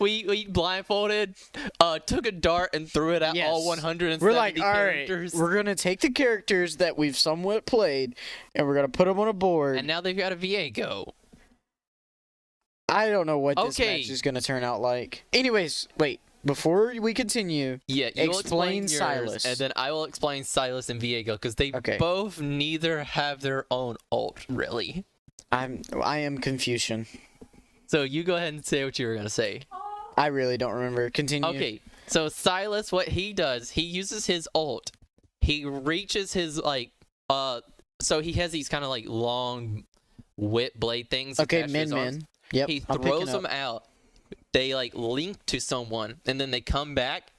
We blindfolded, took a dart and threw it at Yes. all 170 We're like, all right, characters. we're gonna take the characters that we've somewhat played, and we're gonna put them on a board. And now they've got a Viego. I don't know what this Okay. match is gonna turn out like. Anyways, wait. Before we continue, Yeah, you'll explain yours, Silas. and then I will explain Silas and Viego because they Okay. both neither have their own ult, really. I am confusion. So you go ahead and say what you were gonna say. I really don't remember. Continue. Okay, so Silas, what he does, he uses his ult. He reaches his so he has these kind of like long whip blade things. Okay, attached to his arms. Min. Yep. He I'm picking throws up. them out. They like link to someone, and then they come back,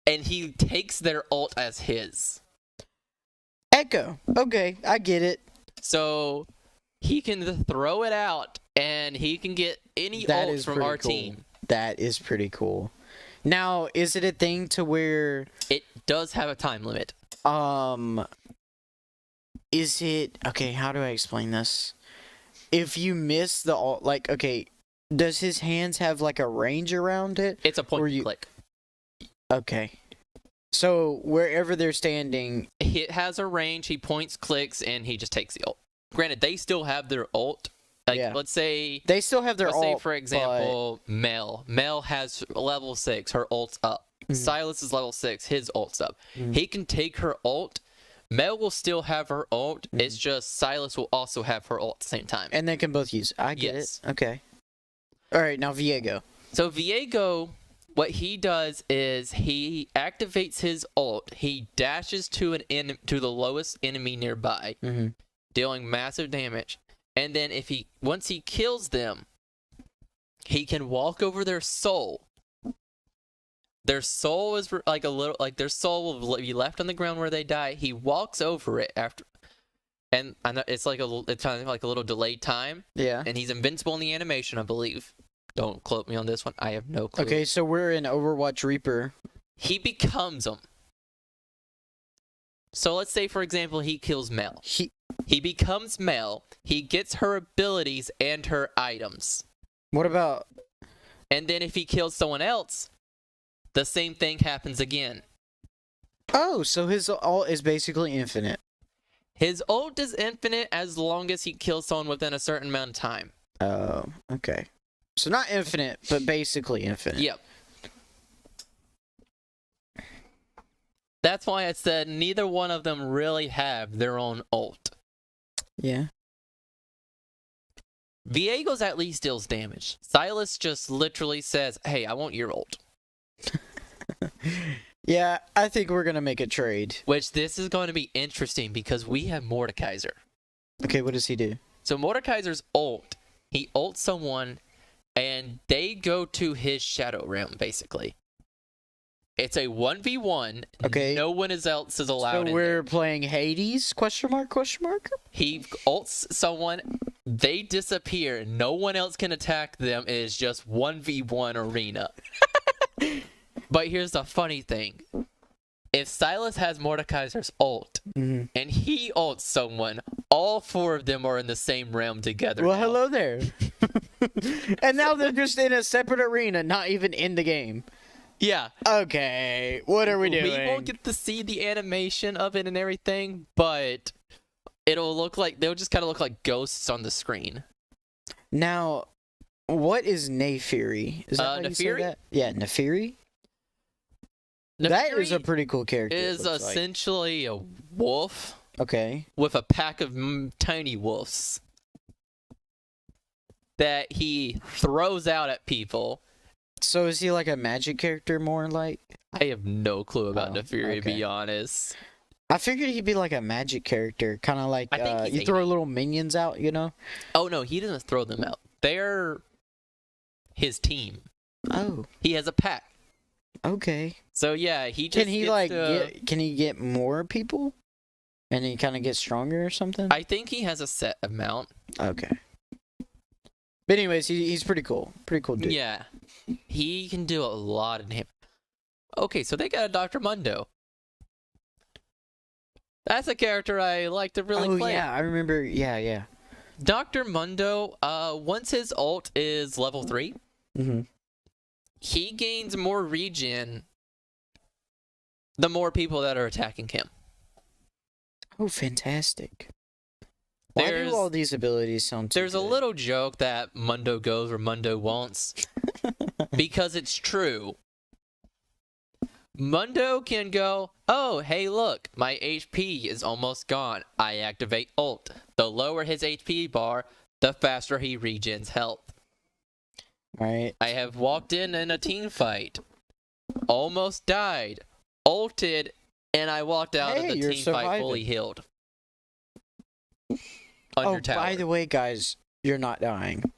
and he takes their ult as his. Echo. Okay, I get it. So he can throw it out, and he can get any That ult is from pretty our cool. team. That is pretty cool. Now, is it a thing to where It does have a time limit. is it okay, how do I explain this? If you miss the ult, like, okay, does his hands have like a range around it? It's a point Or and you- click. Okay. So wherever they're standing, It has a range. He points, clicks, and he just takes the ult. Granted, they still have their ult. Like, Yeah. let's say, they still have their let's say ult. for example, Mel. Mel has level 6. Her ult's up. Silas is level 6. His ult's up. He can take her ult. Mel will still have her ult. It's just Silas will also have her ult at the same time. And they can both use. I get Yes. it. Okay. All right, now Viego. So Viego, what he does is he activates his ult. He dashes to to the lowest enemy nearby, dealing massive damage. And then once he kills them, he can walk over their soul. Their soul is like their soul will be left on the ground where they die. He walks over it after, and I know it's kind of like a little delayed time. Yeah. And he's invincible in the animation, I believe. Don't quote me on this one. I have no clue. Okay, so we're in Overwatch Reaper. He becomes them. So let's say, for example, he kills Mel. He becomes Mel. He gets her abilities and her items. What about And then if he kills someone else, the same thing happens again. Oh, so his ult is basically infinite. His ult is infinite as long as he kills someone within a certain amount of time. Oh, okay. So not infinite, but basically infinite. Yep. That's why I said neither one of them really have their own ult. Yeah. Viego's at least deals damage. Silas just literally says, hey, I want your ult. Yeah, I think we're gonna make a trade. Which this is going to be interesting because we have Mordekaiser. Okay, what does he do? So Mordekaiser's ult, he ults someone and they go to his shadow realm, basically. It's a 1v1. Okay. No one else is allowed So in we're there. playing Hades? Question mark? Question mark? He ults someone, they disappear. No one else can attack them. It is just 1v1 arena. But here's the funny thing. If Silas has Mordekaiser's ult, and he ults someone, all 4 of them are in the same realm together. Well, now. hello there. And now they're just in a separate arena, not even in the game. Yeah. Okay, what are we doing? We won't get to see the animation of it and everything, but it'll look like they'll just kind of look like ghosts on the screen. Now, what is Nefiri? Is that how you say Nefiri? that? Yeah, Nefiri? That is a Neferi pretty cool character. it is looks like. essentially a wolf Okay. with a pack of tiny wolves that he throws out at people. So is he like a magic character more like? I have no clue about Neferi, to okay. be honest. I figured he'd be like a magic character, kind of like I think he's you throw little minions out, you know? Oh, no, he doesn't throw them out. They're his team. Oh, He has a pack. okay. So, yeah, he just Can he gets like to- can he get more people? And he kind of gets stronger or something? I think he has a set amount. Okay. But anyways, he's pretty cool. Pretty cool dude. Yeah. He can do a lot of damage. Okay, so they got a Dr. Mundo. That's a character I like to really play. yeah, I remember. Yeah. Dr. Mundo, once his ult is level 3, Mm-hmm. he gains more regen the more people that are attacking him. Oh, fantastic. Why There's- do all these abilities sound too There's a good? little joke that Mundo goes where Mundo wants. Because it's true. Mundo can go, oh, hey, look, my HP is almost gone. I activate ult. The lower his HP bar, the faster he regens health. Right. I have walked in a team fight, almost died, ulted, and I walked out of Hey, the you're team fight surviving. fully healed. Oh, Under tower. by the way, guys, you're not dying.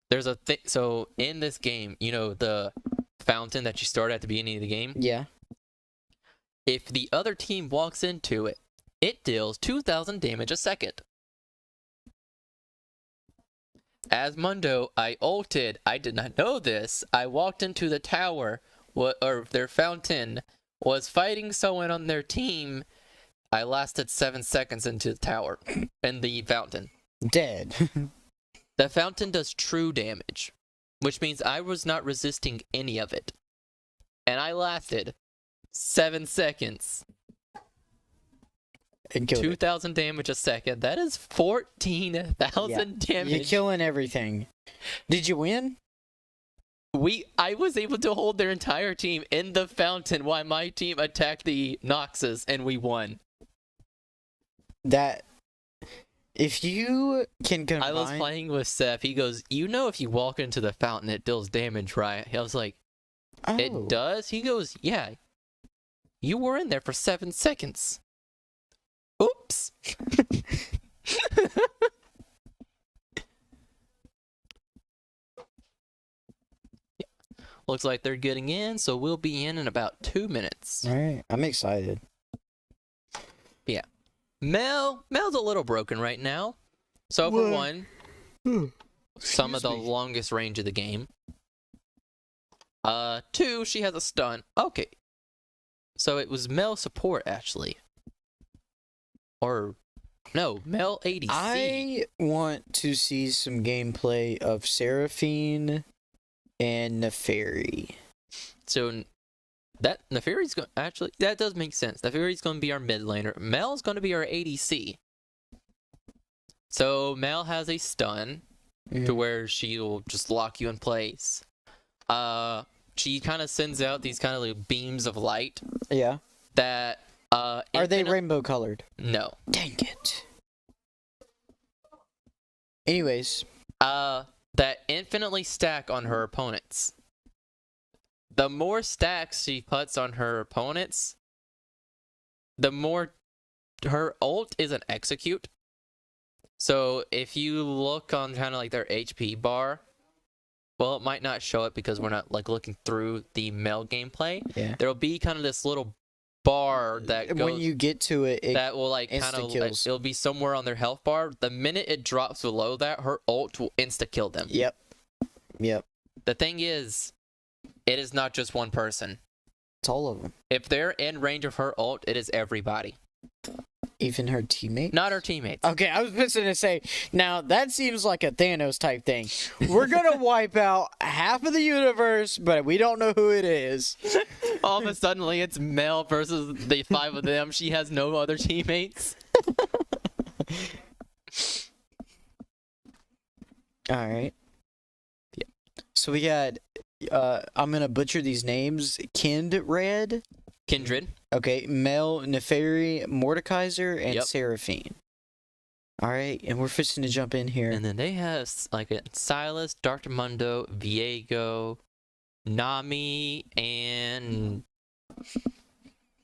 There's a thing. So in this game, you know the fountain that you start at the beginning of the game. Yeah. If the other team walks into it, it deals 2,000 damage a second. As Mundo, I ulted. I did not know this. I walked into the tower, or their fountain, was fighting someone on their team. I lasted 7 seconds into the tower, in the fountain. Dead. The fountain does true damage, which means I was not resisting any of it. And I lasted 7 seconds. And killed it. 2,000 damage a second. That is 14,000 damage. You're killing everything. Did you win? I was able to hold their entire team in the fountain while my team attacked the Noxus, and we won. That if you can combine. I was playing with Seth. He goes, you know if you walk into the fountain, it deals damage, right? I was like, Oh. it does? He goes, yeah. You were in there for 7 seconds. Oops. Looks like they're getting in, so we'll be in about 2 minutes. All right, I'm excited. Yeah. Mel's a little broken right now. So for one, some of the longest range of the game. 2, she has a stun. Okay. So it was Mel support actually. Or no, Mel ADC. I want to see some gameplay of Seraphine and Neferi. So that Neferi's going actually that does make sense. Neferi's going to be our mid laner. Mel's going to be our ADC. So Mel has a stun to where she'll just lock you in place. She kind of sends out these kind of like beams of light Yeah. that Are they rainbow colored? No. Dang it. Anyways. That infinitely stack on her opponents. The more stacks she puts on her opponents, the more her ult is an execute. So if you look on kind of like their HP bar, well, it might not show it because we're not like looking through the Mel gameplay. Yeah. There'll be kind of this little bar that goes, When you get to it, that will like kind of insta-kills. it'll be somewhere on their health bar. The minute it drops below that, her ult will insta kill them. Yep. The thing is, it is not just one person. It's all of them. If they're in range of her ult, it is everybody, Even her teammate. not her teammates. Okay, I was missing to say. Now that seems like a Thanos type thing. We're gonna wipe out half of the universe, but we don't know who it is. All of a sudden, it's Mel versus the 5 of them. She has no other teammates. All right. Yeah. So we got I'm gonna butcher these names. Kindred. Okay, Mel, Neferi, Mordekaiser, and Yep. Seraphine. All right, and we're fixing to jump in here. And then they have like a Silas, Dr. Mundo, Viego, Nami, and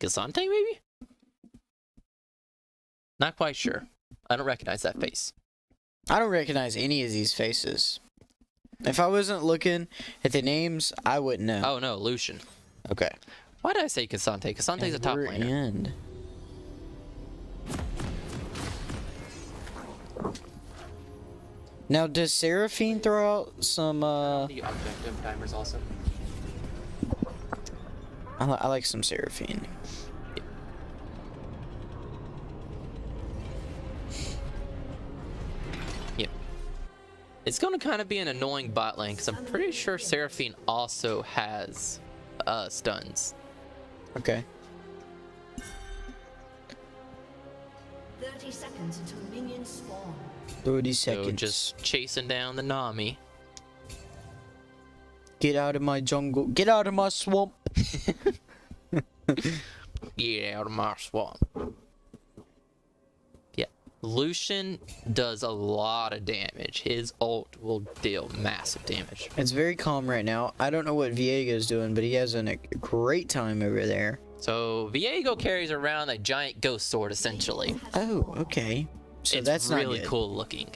Gasante, maybe? Not quite sure. I don't recognize that face. I don't recognize any of these faces. If I wasn't looking at the names, I wouldn't know. Oh no, Lucian. Okay. Why did I say Casante? Casante's a And top we're laner. in. Now, does Seraphine throw out some? The objective timers also. I like some Seraphine. Yep. It's going to kind of be an annoying bot lane because I'm pretty sure Seraphine also has stuns. Okay. 30 seconds until minions spawn. 30 So seconds. just chasing down the Nami. Get out of my jungle. Get out of my swamp. Get out of my swamp. Yeah. Lucian does a lot of damage. His ult will deal massive damage. It's very calm right now. I don't know what Viego's doing, but he has a great time over there. So Viego carries around a giant ghost sword essentially. Oh, okay. So it's that's not really good. cool looking.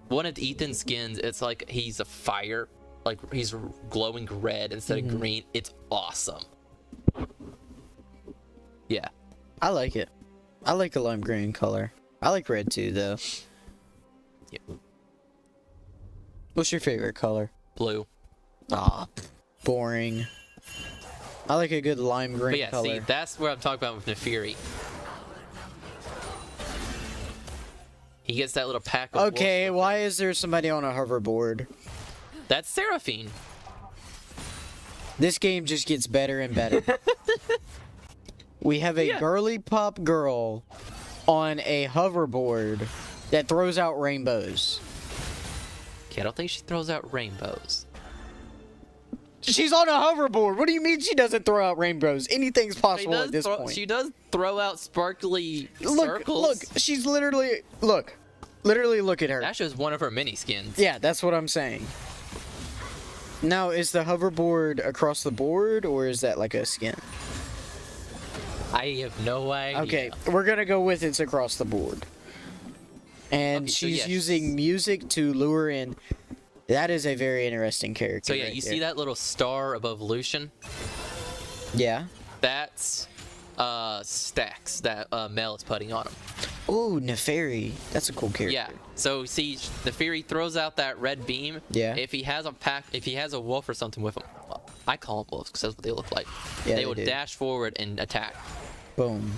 One of Ethan's skins, it's like he's a fire, like he's glowing red instead of green. It's awesome. Yeah. I like it. I like the lime green color. I like red too, though. Yep. What's your favorite color? Blue. Ah, boring. I like a good lime green But yeah, color. see, that's where I'm talking about with Neferi. He gets that little pack of Okay, wolves with why him. is there somebody on a hoverboard? That's Seraphine. This game just gets better and better. We have a Yeah. girly pop girl on a hoverboard that throws out rainbows. Okay, I don't think she throws out rainbows. She's on a hoverboard. What do you mean she doesn't throw out rainbows? Anything's possible at this point. She does throw out sparkly Look, circles. look, she's literally look at her. That's just one of her mini skins. Yeah, that's what I'm saying. Now, is the hoverboard across the board, or is that like a skin? I have no idea. Okay, we're gonna go with it's across the board. And Okay, so she's yes. using music to lure in. That is a very interesting character. So yeah, right you there. see that little star above Lucian? Yeah. That's stacks that Mel is putting on him. Ooh, Neferi. That's a cool character. Yeah. So see, the Fury throws out that red beam. Yeah. If he has a wolf or something with him, well, I call them wolves because that's what they look like. Yeah, they they will do. dash forward and attack. Boom.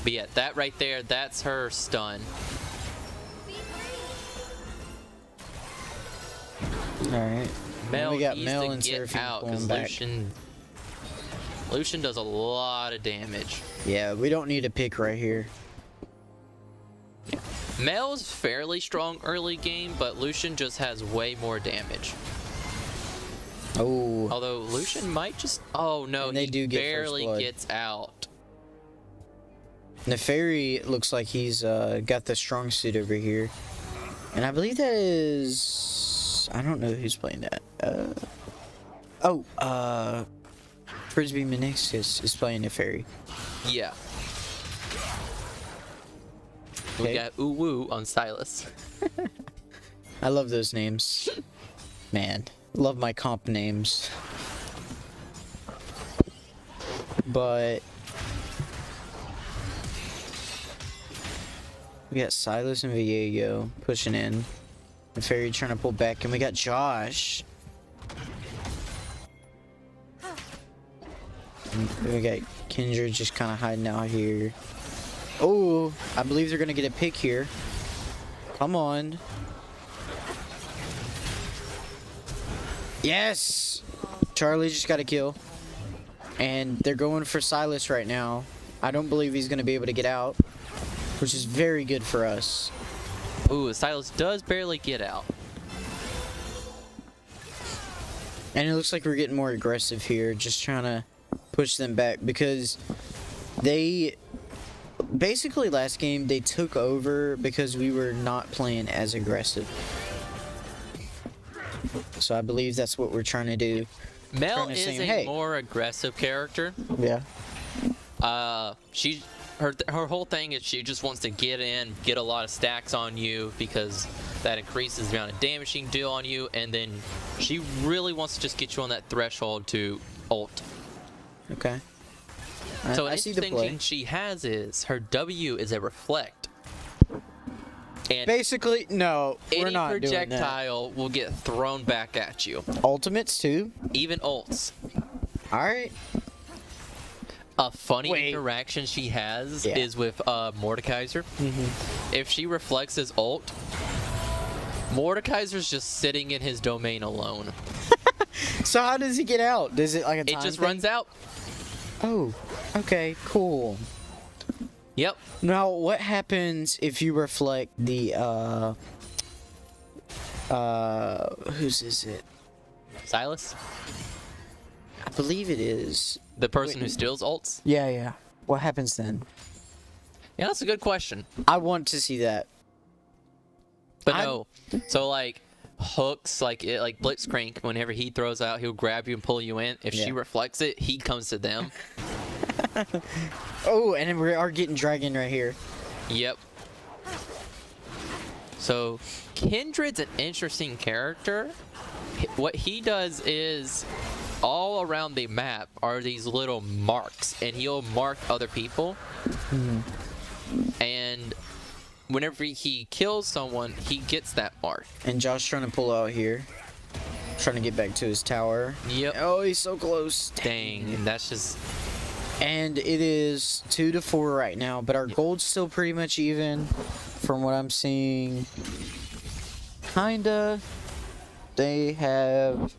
But yeah, that right there, that's her stun. All right. Mel we got needs Mel to and get Seraphine out pulling because back. Lucian does a lot of damage. Yeah, we don't need a pick right here. Mel's fairly strong early game, but Lucian just has way more damage. Oh. Although Lucian might just... Oh no, And they he do get first barely blood. gets out. Neferi looks like he's got the strong suit over here. And I believe that is... I don't know who's playing that. FrisbeeMeniscus is playing Neferi. Yeah. Okay. We got Uwu on Silas. I love those names. Man, love my comp names. But... we got Silas and Viego pushing in. Neferi trying to pull back. And we got Josh. And we got Kindred just kind of hiding out here. Oh, I believe they're going to get a pick here. Come on. Yes! Charlie just got a kill. And they're going for Silas right now. I don't believe he's going to be able to get out. Which is very good for us. Ooh, Silas does barely get out. And it looks like we're getting more aggressive here, just trying to push them back because they basically last game they took over because we were not playing as aggressive. So I believe that's what we're trying to do. Mel Trying to is say, a hey. more aggressive character. Yeah. Her whole thing is she just wants to get in, get a lot of stacks on you because that increases the amount of damage she can do on you, and then she really wants to just get you on that threshold to ult. Okay. So an I see the interesting play. thing she has is her W is a reflect. And Basically, no, we're any not doing that. projectile will get thrown back at you. Ultimates too. Even ults. All right. A funny Wait. interaction she has Yeah. is with Mordekaiser. If she reflects his ult, Mordekaiser's just sitting in his domain alone. So how does he get out? Does it like a It time just thing? runs out. Oh, okay, cool. Yep. Now, what happens if you reflect the whose is it? Silas, I believe it is. the person who steals ults. Yeah. What happens then? Yeah, that's a good question. I want to see that. But I'm- no. So like hooks, like Blitzcrank, whenever he throws out, he'll grab you and pull you in. If she Yeah. reflects it, he comes to them. Oh, and then we are getting dragon right here. Yep. So Kindred's an interesting character. What he does is all around the map are these little marks, and he'll mark other people. And whenever he kills someone, he gets that mark. And Josh trying to pull out here. Trying to get back to his tower. Yep. Oh, he's so close. Dang, and that's just And it is 2-4 right now, but our gold's still pretty much even from what I'm seeing. Kinda. They have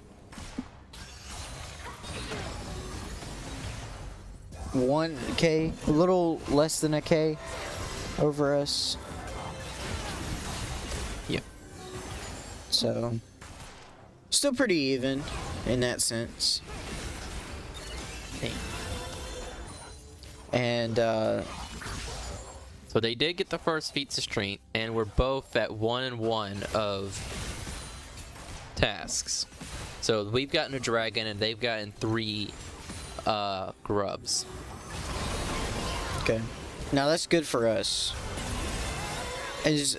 1K, a little less than a K over us. Yep. So, still pretty even in that sense. Dang. And, So they did get the first feats of strength, and we're both at 1-1 of tasks. So we've gotten a dragon, and they've gotten 3 grubs. okay. Now that's good for us. As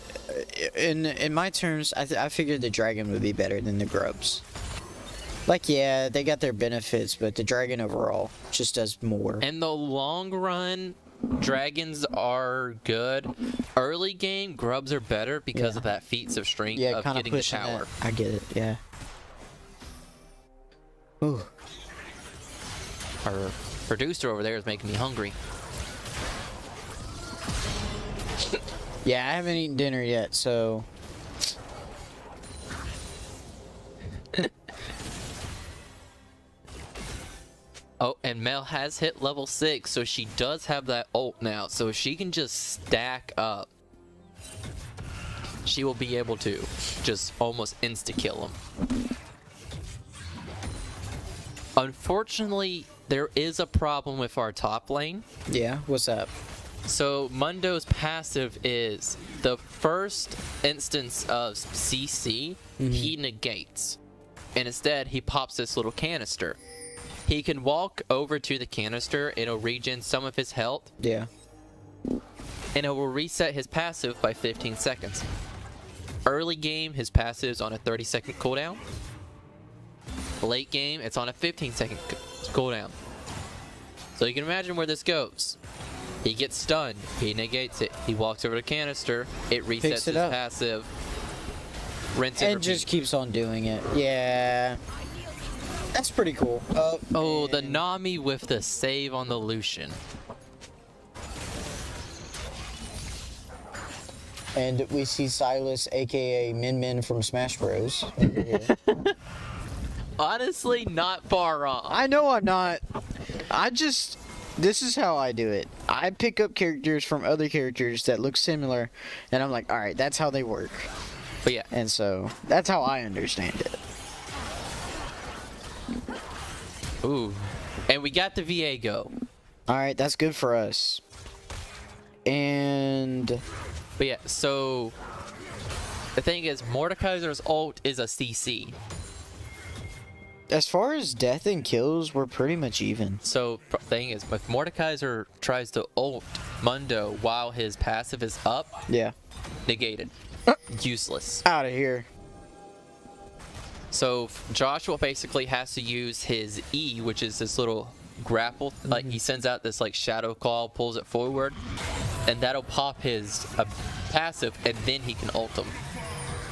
in my terms, I figured the dragon would be better than the grubs. Like, yeah, they got their benefits, but the dragon overall just does more. In the long run, dragons are good. Early game, grubs are better because Yeah. of that feats of strength Yeah, of kind of getting the pushing tower. that. I get it. Yeah. Ooh. Our producer over there is making me hungry. Yeah, I haven't eaten dinner yet, so. Oh, and Mel has hit level 6, so she does have that ult now. So she can just stack up. She will be able to just almost insta-kill him. Unfortunately, there is a problem with our top lane. Yeah, what's up? So Mundo's passive is the first instance of CC, he negates. And instead, he pops this little canister. He can walk over to the canister, it'll regen some of his health, Yeah. and it will reset his passive by 15 seconds. Early game, his passive is on a 30-second cooldown. Late game, it's on a 15-second cooldown. So you can imagine where this goes. He gets stunned, he negates it, he walks over to the canister, it resets Picks it his up. passive, rinse and And repeat. just keeps on doing it. Yeah. That's pretty cool. Oh, the Nami with the save on the Lucian. And we see Silas, aka Min Min from Smash Bros. over here. Honestly, not far off. I know I'm not. This is how I do it. I pick up characters from other characters that look similar, and I'm like, alright, that's how they work. But yeah, And so, that's how I understand it. Ooh. And we got the Viego. All right, that's good for us. And But yeah, so the thing is, Mordekaiser's ult is a CC. as far as death and kills, we're pretty much even. So thing is, if Mordekaiser tries to ult Mundo while his passive is up, Yeah. negated. Useless. Out of here. So Joshua basically has to use his E, which is this little grapple. Like he sends out this like shadow claw, pulls it forward, and that'll pop his passive, and then he can ult him.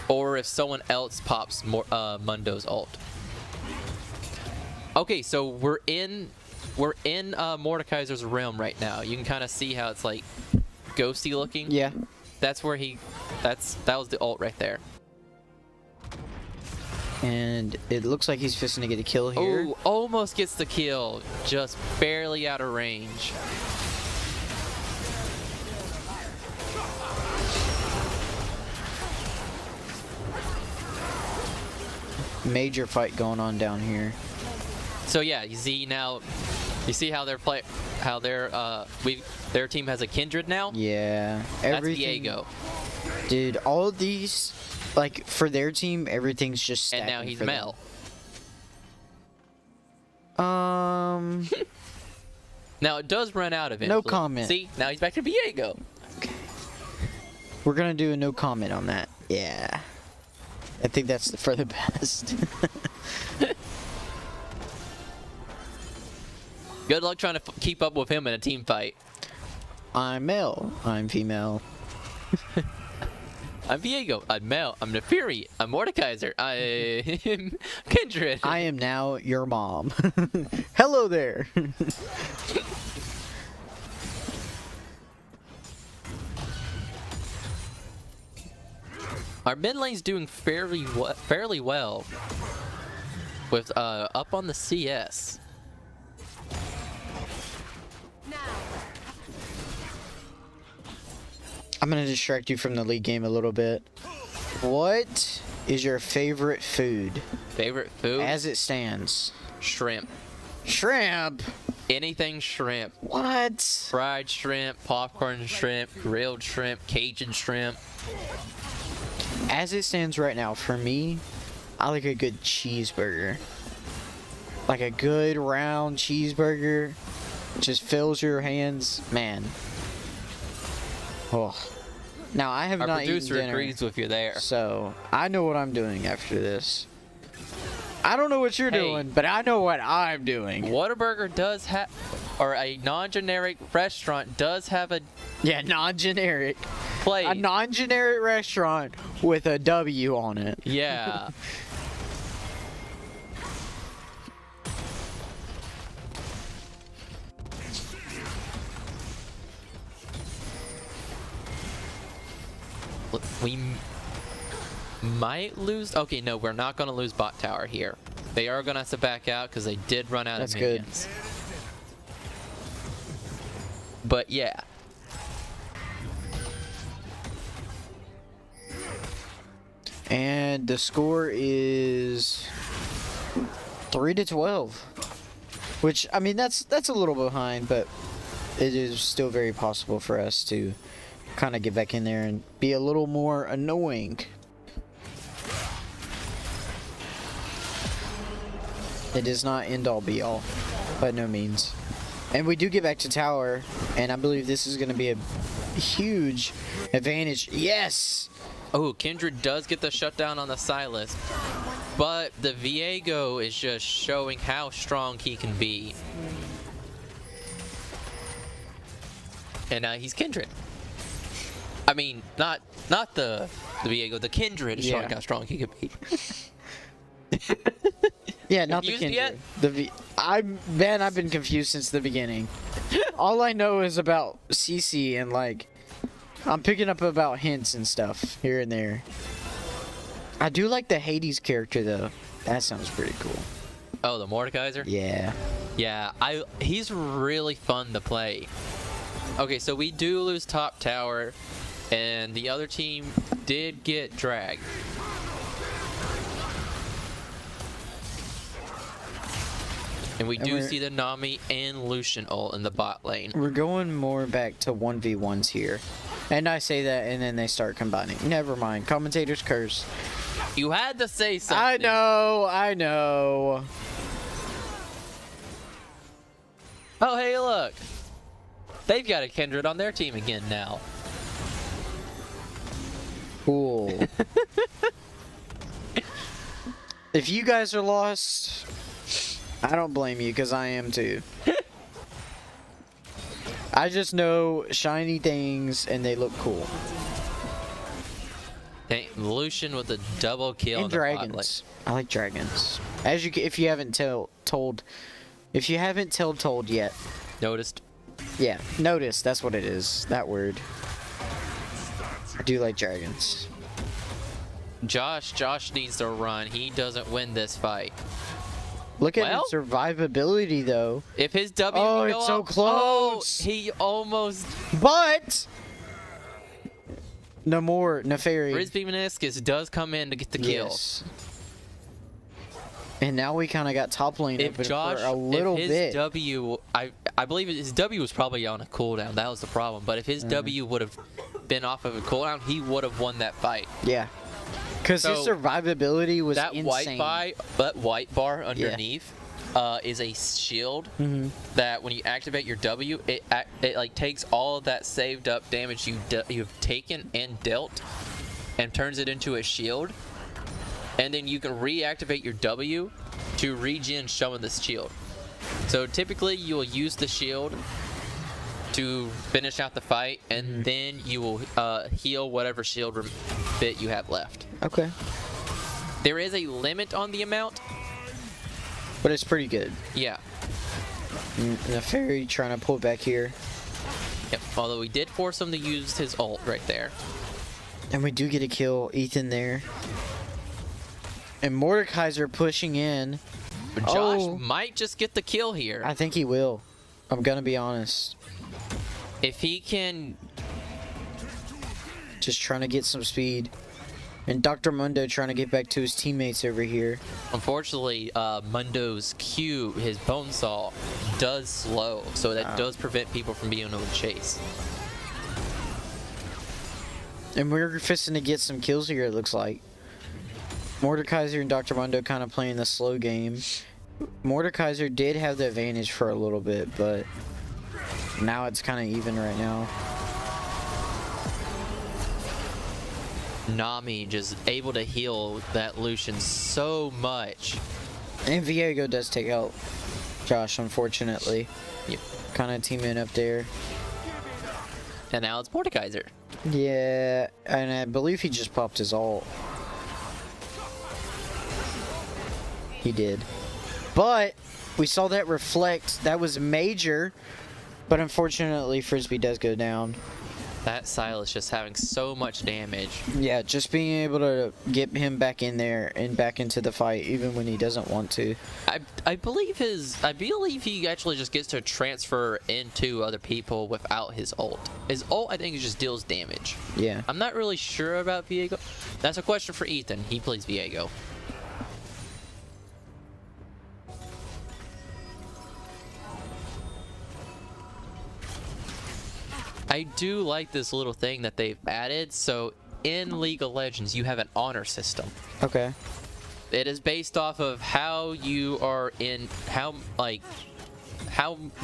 Or if someone else pops Mundo's ult. Okay, so we're in Mordekaiser's realm right now. You can kind of see how it's like ghosty looking. Yeah. That's where that was the ult right there. And it looks like he's fixing to get a kill here. Oh, almost gets the kill, just barely out of range. Major fight going on down here. So yeah, you see now, you see how their their team has a kindred now. Yeah. That's Everything. Viego, Dude, all of these, like, for their team, everything's just and stacking now he's for them. Mel. Now it does run out eventually. No comment. See, now he's back to Viego. We're gonna do a no comment on that. Yeah. I think that's for the best. Good luck trying to keep up with him in a team fight. I'm male. I'm female. I'm Viego. I'm Mel. I'm Neferi. I'm Mordekaiser. I'm Kindred. I am now your mom. Hello there. Our mid lane's doing fairly well with up on the CS. I'm gonna distract you from the league game a little bit. What is your favorite food Favorite food? as it stands? Shrimp. Shrimp. Anything shrimp. What? Fried shrimp, popcorn shrimp, grilled shrimp, Cajun shrimp. As it stands right now, for me, I like a good cheeseburger. Like a good round cheeseburger. Just fills your hands. Man. Oh. Now, I have Our not eaten producer dinner, agrees with you there. so I know what I'm doing after this. I don't know what you're Hey. doing, but I know what I'm doing. Whataburger does have, or a non-generic restaurant does have a Yeah, non-generic. place. A non-generic restaurant with a W on it. Yeah. We might lose. Okay, no, we're not going to lose bot tower here. They are going to have to back out because they did run out That's of good. minions. But yeah. And the score is 3-12. Which, I mean, that's a little behind, but it is still very possible for us to kind of get back in there and be a little more annoying. It is not end all be all, by no means. And we do get back to tower, and I believe this is going to be a huge advantage. Yes! Oh, Kindred does get the shutdown on the Silas, but the Viego is just showing how strong he can be. And he's Kindred. I mean, not the Viego, the Kindred is showing Yeah. how strong he can be. Yeah, not the Confused yet? Kindred. I've been confused since the beginning. All I know is about CC and like I'm picking up about hints and stuff here and there. I do like the Hades character though. That sounds pretty cool. Oh, the Mordekaiser? Yeah. Yeah, he's really fun to play. Okay, so we do lose top tower, and the other team did get dragged. And we do we're- see the Nami and Lucian ult in the bot lane. We're going more back to 1v1s here. And I say that, and then they start combining. Never mind. Commentators curse. You had to say something. I know. Oh, hey, look. They've got a Kindred on their team again now. Cool. If you guys are lost, I don't blame you, because I am too. I just know shiny things, and they look cool. Hey, Lucian with a double kill And on the bot lane. dragons. I like dragons. As you, if you haven't told yet. Noticed. Yeah, notice. That's what it is. That word. I do like dragons. Josh needs to run. He doesn't win this fight. Look at Well- his survivability, though. If his W Oh, can go it's so up- close. Oh, he almost. But no more Neferi. FrisbeeMeniscus does come in to get the kill. Yes. And now we kind of got top lane If open Josh, for a little if his bit. W, I believe his W was probably on a cooldown. That was the problem. But if his W would have been off of a cooldown, he would have won that fight. Yeah. Because his So, survivability was That insane. white bar underneath is a shield that when you activate your W, it like takes all of that saved up damage you've taken and dealt, and turns it into a shield, and then you can reactivate your W to regen some of this shield. So typically you will use the shield to finish out the fight, and then you will heal whatever shield bit you have left. Okay. There is a limit on the amount. But it's pretty good. Yeah. Neferi trying to pull back here. Yep. Although we did force him to use his ult right there. And we do get a kill Ethan there. And Mordekaiser pushing in. But Josh Oh. might just get the kill here. I think he will. I'm going to be honest. If he can. Just trying to get some speed. And Dr. Mundo trying to get back to his teammates over here. Unfortunately, Mundo's Q, his bone saw, does slow. So that does prevent people from being able to chase. And we're fisting to get some kills here, it looks like. Mordekaiser and Dr. Mundo kind of playing the slow game. Mordekaiser did have the advantage for a little bit, but now it's kind of even right now. Nami just able to heal that Lucian so much. And Viego does take out Josh, unfortunately. Yep. Kind of teaming up there. And now it's Mordekaiser. Yeah, and I believe he just popped his ult. He did. But we saw that reflect. That was major. But unfortunately, Frisbee does go down. That Silas just having so much damage. Yeah, just being able to get him back in there and back into the fight, even when he doesn't want to. I believe he actually just gets to transfer into other people without his ult. His ult, I think, just deals damage. Yeah. I'm not really sure about Viego. That's a question for Ethan. He plays Viego. I do like this little thing that they've added. So in League of Legends, you have an honor system. Okay. It is based off of how you are in, how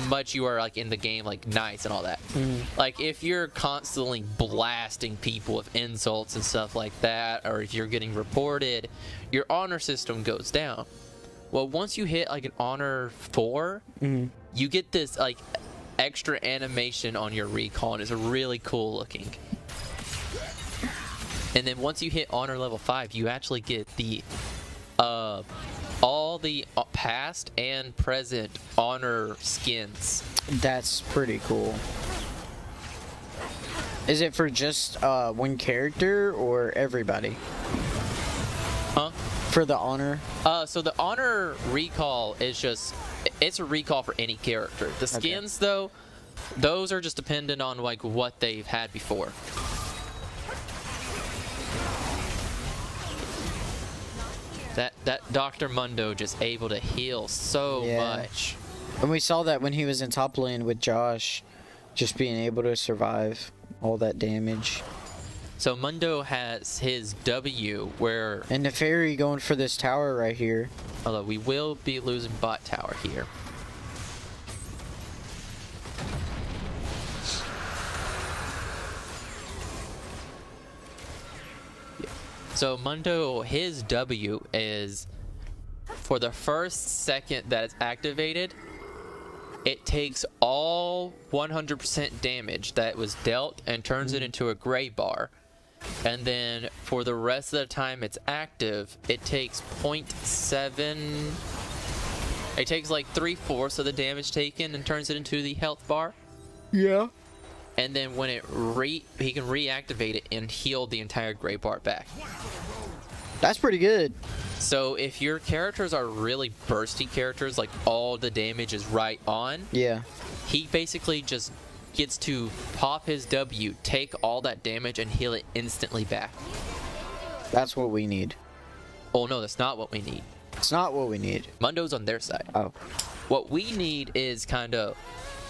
much you are like in the game, like nice and all that. Like if you're constantly blasting people with insults and stuff like that, or if you're getting reported, your honor system goes down. Well, once you hit like an honor 4, you get this like extra animation on your recall, and it's really cool looking. And then once you hit honor level 5, you actually get the all the past and present honor skins. That's pretty cool. Is it for just one character or everybody? Huh? For the honor? So the honor recall is just, it's a recall for any character. The skins though, those are just dependent on like what they've had before. that Dr. Mundo just able to heal so Yeah. much. And we saw that when he was in top lane with Josh, just being able to survive all that damage. So Mundo has his W where, And the fairy going for this tower right here. although we will be losing bot tower here. So Mundo, his W is for the first second that it's activated, it takes all 100% damage that was dealt and turns it into a gray bar. And then for the rest of the time it's active, it takes 0.7. It takes like 3/4 of the damage taken and turns it into the health bar. Yeah. And then when it he can reactivate it and heal the entire gray bar back. That's pretty good. So if your characters are really bursty characters, like all the damage is right on, Yeah. he basically just gets to pop his W, take all that damage, and heal it instantly back. That's what we need. Oh no, that's not what we need. It's not what we need. Mundo's on their side. Oh. What we need is kind of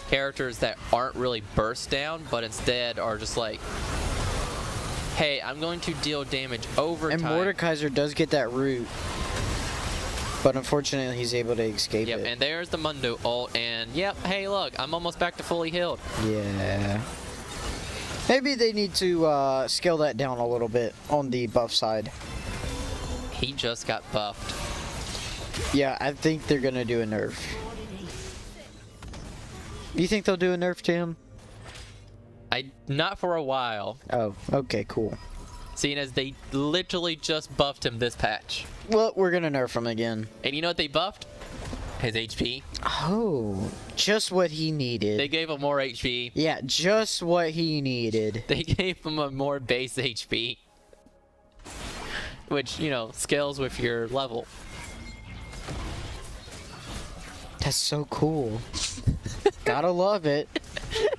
characters that aren't really burst down, but instead are just like, hey, I'm going to deal damage over And time. Mordekaiser does get that root. But unfortunately, he's able to escape Yep, it. and there's the Mundo ult, and yep, hey look, I'm almost back to fully healed. Yeah. Maybe they need to scale that down a little bit on the buff side. He just got buffed. Yeah, I think they're gonna do a nerf. You think they'll do a nerf to him? Not for a while, Oh, okay, cool. seeing as they literally just buffed him this patch. Well, we're gonna nerf him again. And you know what they buffed? His HP. Oh, just what he needed. They gave him more HP. Yeah, just what he needed. They gave him a more base HP. Which, you know, scales with your level. That's so cool. Gotta love it.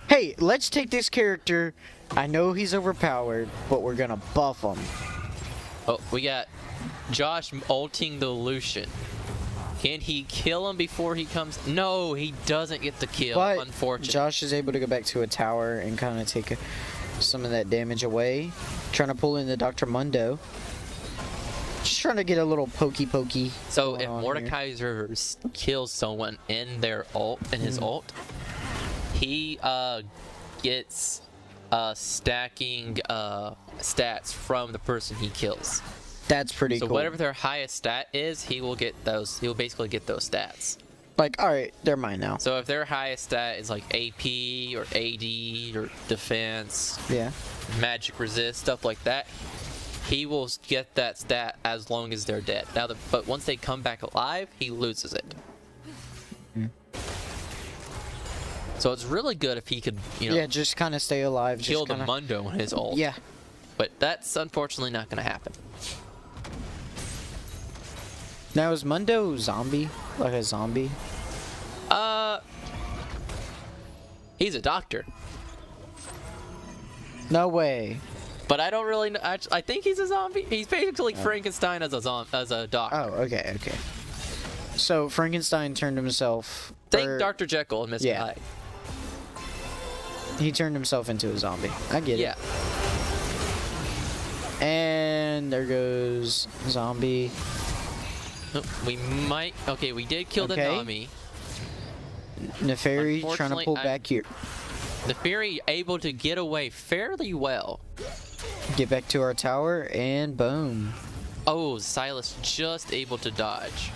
Hey, let's take this character. I know he's overpowered, but we're gonna buff him. Oh, we got Josh ulting the Lucian. Can he kill him before he comes? No, he doesn't get the kill, But unfortunately. Josh is able to go back to a tower and kind of take some of that damage away. Trying to pull in the Dr. Mundo. Just trying to get a little pokey. So going if on here. Mordekaiser kills someone in their ult, in his ult, he gets stacking stats from the person he kills. That's pretty So cool. whatever their highest stat is, he will get those. He'll basically get those stats. Like, all right, they're mine now. So if their highest stat is like AP or AD or defense, Yeah. magic resist, stuff like that, he will get that stat as long as they're dead. Now, but once they come back alive, he loses it. So it's really good if he could, you know, Yeah, just kind of stay alive. Just kill the kinda... Mundo in his ult. Yeah. But that's unfortunately not going to happen. Now, is Mundo zombie? Like a zombie? He's a doctor. No way. But I don't really know. I think he's a zombie. He's basically Frankenstein as a doctor. Oh, okay. So Frankenstein turned himself. Think Dr. Jekyll and Mr. Yeah. Hyde. He turned himself into a zombie. I get Yeah. it. And there goes zombie. Oh, we might. Okay, we did kill the Okay. Nami. Neferi trying to Unfortunately, pull back here. The Fury able to get away fairly well. Get back to our tower and boom. Oh, Silas just able to dodge.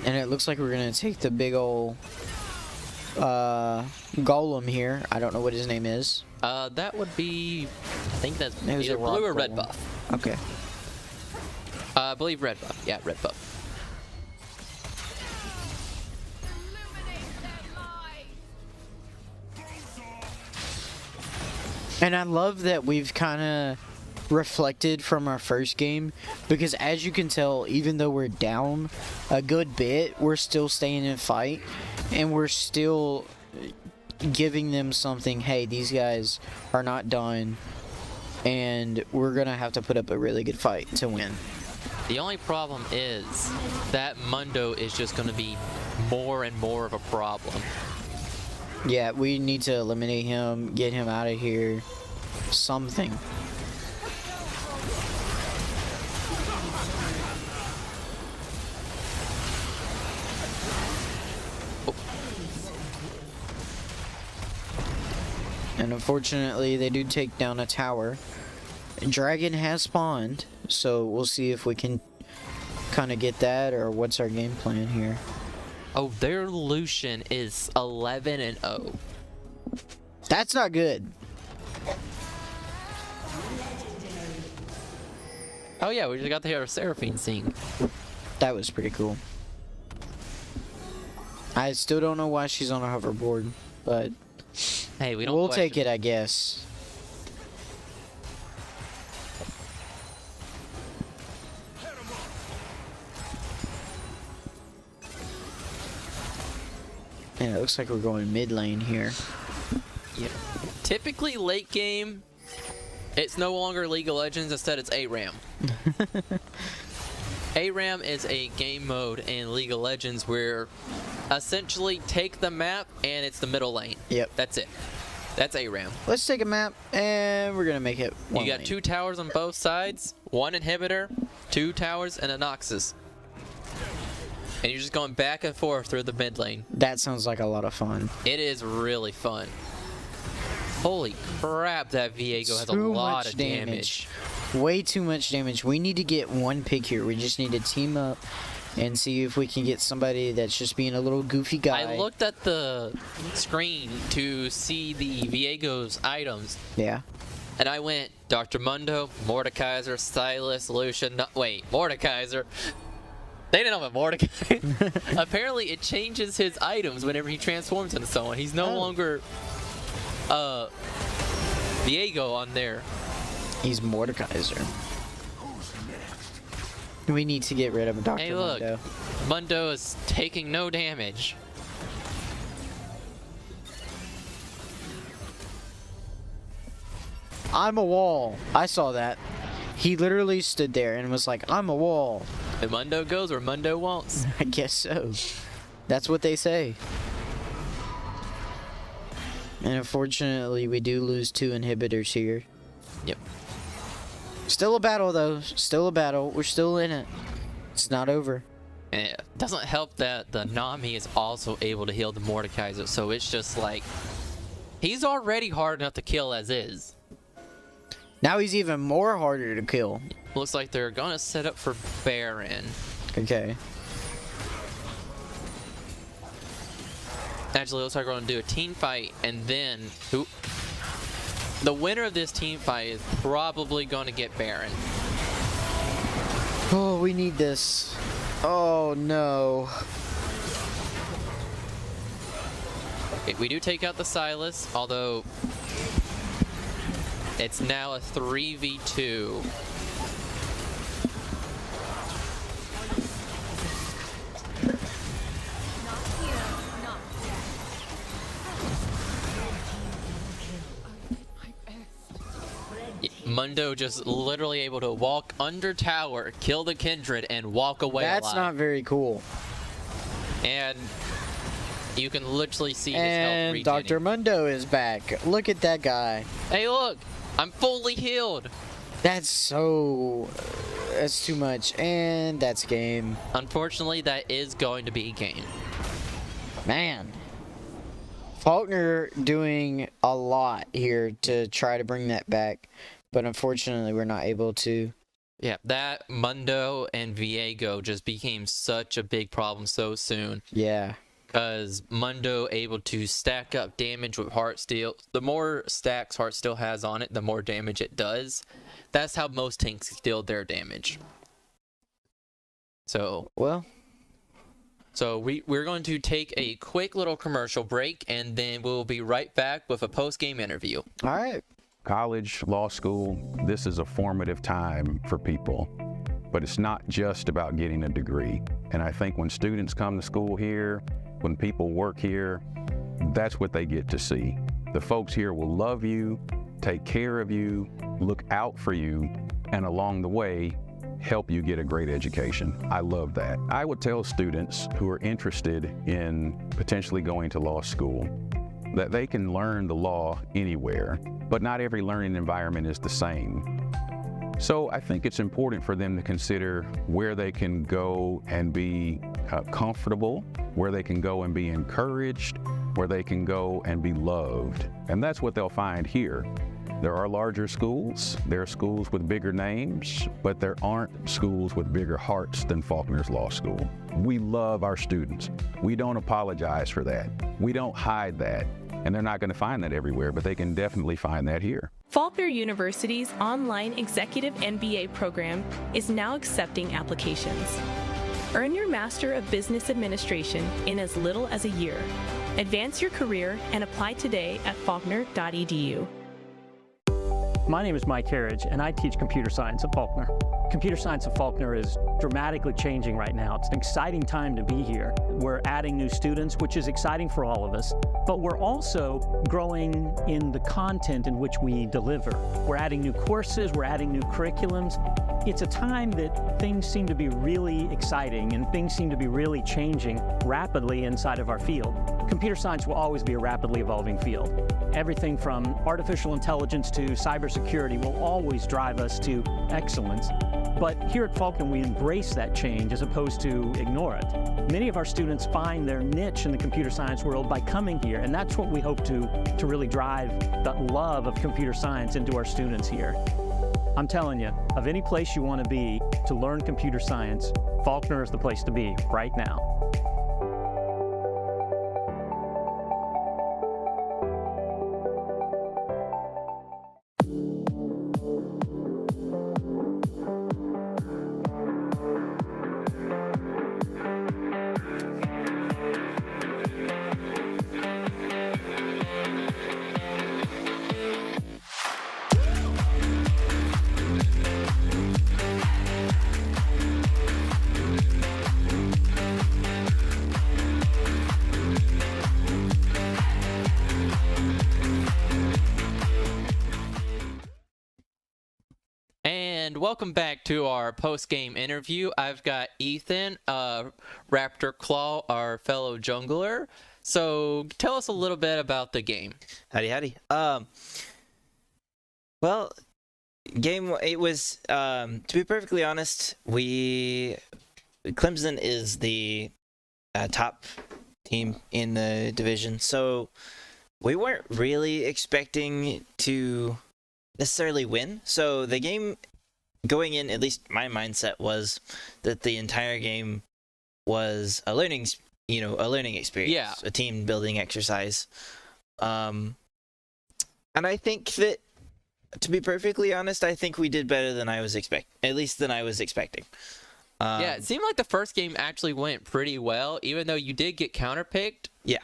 And it looks like we're gonna take the big ol' golem here. I don't know what his name is. That would be. I think that's It was either a rock blue or red golem. buff. Okay. I believe red buff. Yeah, red buff. And I love that we've kind of reflected from our first game, because as you can tell, even though we're down a good bit, we're still staying in fight, and we're still giving them something. Hey, these guys are not done, and we're gonna have to put up a really good fight to win. The only problem is that Mundo is just going to be more and more of a problem. Yeah, we need to eliminate him, get him out of here. Something. And unfortunately, they do take down a tower. Dragon has spawned, so we'll see if we can kind of get that, or what's our game plan here. Oh, their Lucian is 11-0. That's not good. Oh yeah, we just got to hear Seraphine sing. That was pretty cool. I still don't know why she's on a hoverboard, but Hey, we don't. we'll question. take it, I guess. And it looks like we're going mid lane here. Yep. Typically late game, it's no longer League of Legends. Instead, it's ARAM. ARAM is a game mode in League of Legends where essentially take the map and it's the middle lane. Yep. That's it. That's ARAM. Let's take a map, and we're gonna make it one You got lane. 2 towers on both sides, 1 inhibitor, 2 towers, and a Noxus. And you're just going back and forth through the mid lane. That sounds like a lot of fun. It is really fun. Holy crap, that Viego has a Too lot much of damage. Way too much damage. We need to get one pick here. We just need to team up and see if we can get somebody that's just being a little goofy guy. I looked at the screen to see the Viego's items, Yeah. and I went Dr. Mundo, Mordekaiser, Silas, Lucian. No, wait, Mordekaiser. They didn't know about Mordecai. Apparently, it changes his items whenever he transforms into someone. He's no longer Viego on there. He's Mordekaiser. We need to get rid of Dr. Hey, look. Mundo. Mundo is taking no damage. I'm a wall. I saw that. He literally stood there and was like, I'm a wall. And Mundo goes where Mundo wants. I guess so. That's what they say. And unfortunately, we do lose 2 inhibitors here. Yep. Still a battle, though. Still a battle. We're still in it. It's not over. And it doesn't help that the Nami is also able to heal the Mordekaiser, so it's just like he's already hard enough to kill as is. Now he's even more harder to kill. Looks like they're gonna set up for Baron. Okay. Actually, looks like we're gonna do a team fight, and then who? The winner of this team fight is probably gonna get Baron. Oh, we need this. Oh, no. Okay, we do take out the Silas, although it's now a 3v2. Mundo just literally able to walk under tower, kill the Kindred, and walk away That's alive. not very cool. And you can literally see his health And regening. Dr. Mundo is back. Look at that guy. Hey, look! I'm fully healed! That's so... That's too much. And that's game. Unfortunately, that is going to be a game. Man. Faulkner doing a lot here to try to bring that back. But unfortunately, we're not able to. Yeah, that Mundo and Viego just became such a big problem so soon. Yeah. Because Mundo able to stack up damage with Heartsteel. The more stacks Heartsteel has on it, the more damage it does. That's how most tanks deal their damage. So Well, we're going to take a quick little commercial break, and then we'll be right back with a post-game interview. all right. College, law school, this is a formative time for people, but it's not just about getting a degree. And I think when students come to school here, when people work here, that's what they get to see. The folks here will love you, take care of you, look out for you, and along the way, help you get a great education. I love that. I would tell students who are interested in potentially going to law school that they can learn the law anywhere, but not every learning environment is the same. So I think it's important for them to consider where they can go and be comfortable, where they can go and be encouraged, where they can go and be loved. And that's what they'll find here. There are larger schools, there are schools with bigger names, but there aren't schools with bigger hearts than Faulkner's Law School. We love our students. We don't apologize for that. We don't hide that. And they're not going to find that everywhere, but they can definitely find that here. Faulkner University's online executive MBA program is now accepting applications. Earn your Master of Business Administration in as little as a year. Advance your career and apply today at faulkner.edu. My name is Mike Harridge, and I teach computer science at Faulkner. Computer science at Faulkner is dramatically changing right now. It's an exciting time to be here. We're adding new students, which is exciting for all of us, but we're also growing in the content in which we deliver. We're adding new courses, we're adding new curriculums. It's a time that things seem to be really exciting and things seem to be really changing rapidly inside of our field. Computer science will always be a rapidly evolving field. Everything from artificial intelligence to cybersecurity will always drive us to excellence. But here at Faulkner, we embrace that change as opposed to ignore it. Many of our students find their niche in the computer science world by coming here, and that's what we hope to really drive that love of computer science into our students here. I'm telling you, of any place you want to be to learn computer science, Faulkner is the place to be right now. And welcome back to our post-game interview. I've got Ethan, Raptor Klaw, our fellow jungler. So tell us a little bit about the game. Howdy. Well, it was, to be perfectly honest, Clemson is the top team in the division, so we weren't really expecting to necessarily win. So the game going in, at least my mindset was that the entire game was a learning experience, a team building exercise. And I think that, to be perfectly honest, I think we did better than I was expecting. Yeah, it seemed like the first game actually went pretty well, even though you did get counterpicked. Yeah,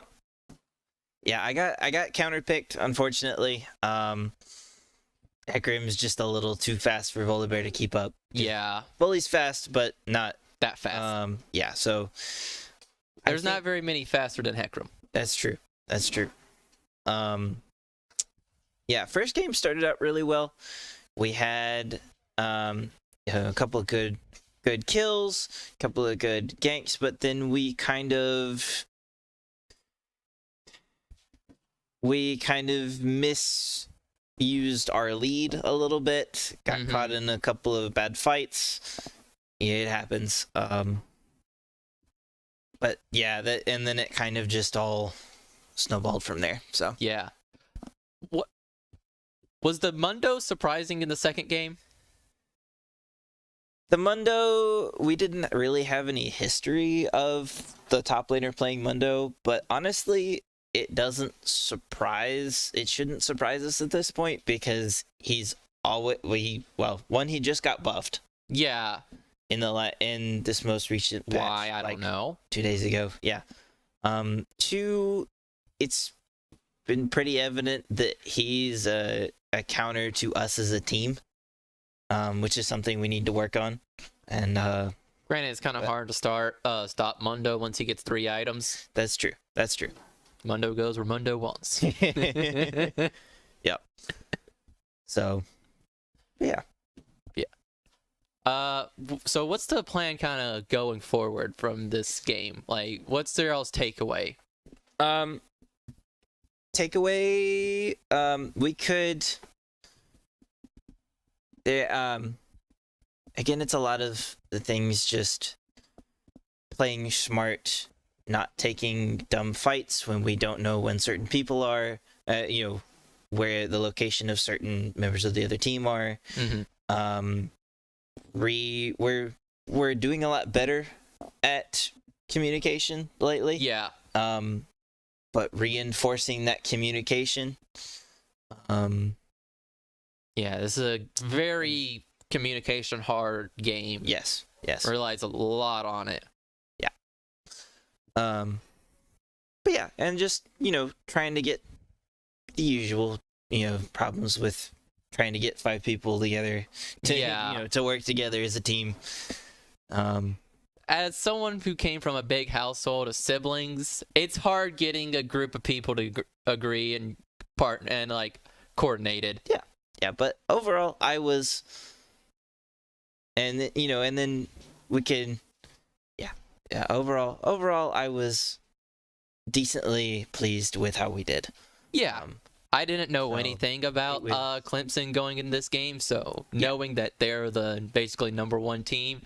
I got counterpicked, unfortunately. Hecarim's just a little too fast for Volibear to keep up. Yeah. Bully's fast, but not that fast. Yeah, so there's not very many faster than Hecarim. That's true. Yeah, first game started out really well. We had a couple of good kills, a couple of good ganks, but then we kind of misused our lead a little bit. Got caught in a couple of bad fights. Yeah, it happens. But yeah, and then it kind of just all snowballed from there. So yeah. What was the Mundo surprising in the second game? The Mundo, we didn't really have any history of the top laner playing Mundo, but honestly, it shouldn't surprise us at this point because he's always he just got buffed. Yeah. In this most recent patch. Why? I don't know. 2 days ago. Yeah. Two, it's been pretty evident that he's a counter to us as a team, which is something we need to work on. And granted, it's kind of hard to stop Mundo once he gets 3 items. That's true. Mundo goes where Mundo wants. Yep. So, yeah. So what's the plan kind of going forward from this game? Like, what's their else takeaway? Takeaway, we could. There, again, it's a lot of the things just playing smart, not taking dumb fights when we don't know when certain people are, where the location of certain members of the other team are. Mm-hmm. We're doing a lot better at communication lately. Yeah. But reinforcing that communication. Yeah, this is a very communication hard game. Yes. Relies a lot on it. Yeah. But yeah, and just, trying to get the usual, problems with trying to get 5 people together to, to work together as a team. As someone who came from a big household of siblings, it's hard getting a group of people to agree and coordinated. Yeah, but overall, I was, and then we can, overall, I was decently pleased with how we did. Yeah, I didn't know anything about Clemson going in this game, so knowing that they're the basically #1 team.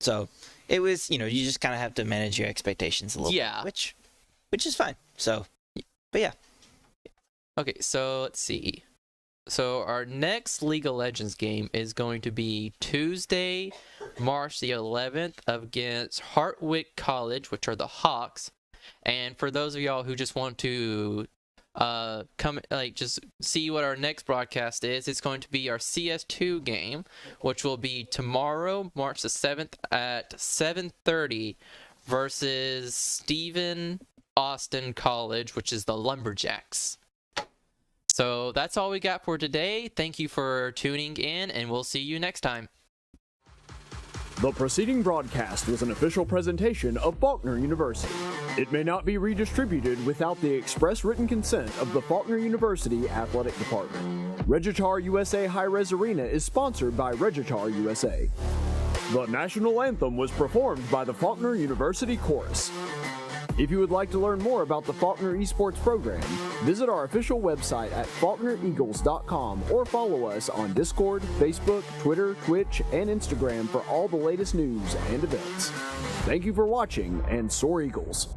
So it was, you just kind of have to manage your expectations a little bit, which is fine. So, but yeah. Okay, so let's see. So our next League of Legends game is going to be Tuesday, March the 11th against Hartwick College, which are the Hawks. And for those of y'all who just want to just see what our next broadcast is, it's going to be our CS2 game, which will be tomorrow, March the 7th at 7:30 versus Stephen Austin College, which is the Lumberjacks. So that's all we got for today. Thank you for tuning in, and we'll see you next time. The preceding broadcast was an official presentation of Faulkner University. It may not be redistributed without the express written consent of the Faulkner University Athletic Department. Regitar USA Hi-Res Arena is sponsored by Regitar USA. The national anthem was performed by the Faulkner University Chorus. If you would like to learn more about the Faulkner Esports program, visit our official website at faulknereagles.com or follow us on Discord, Facebook, Twitter, Twitch, and Instagram for all the latest news and events. Thank you for watching, and soar Eagles!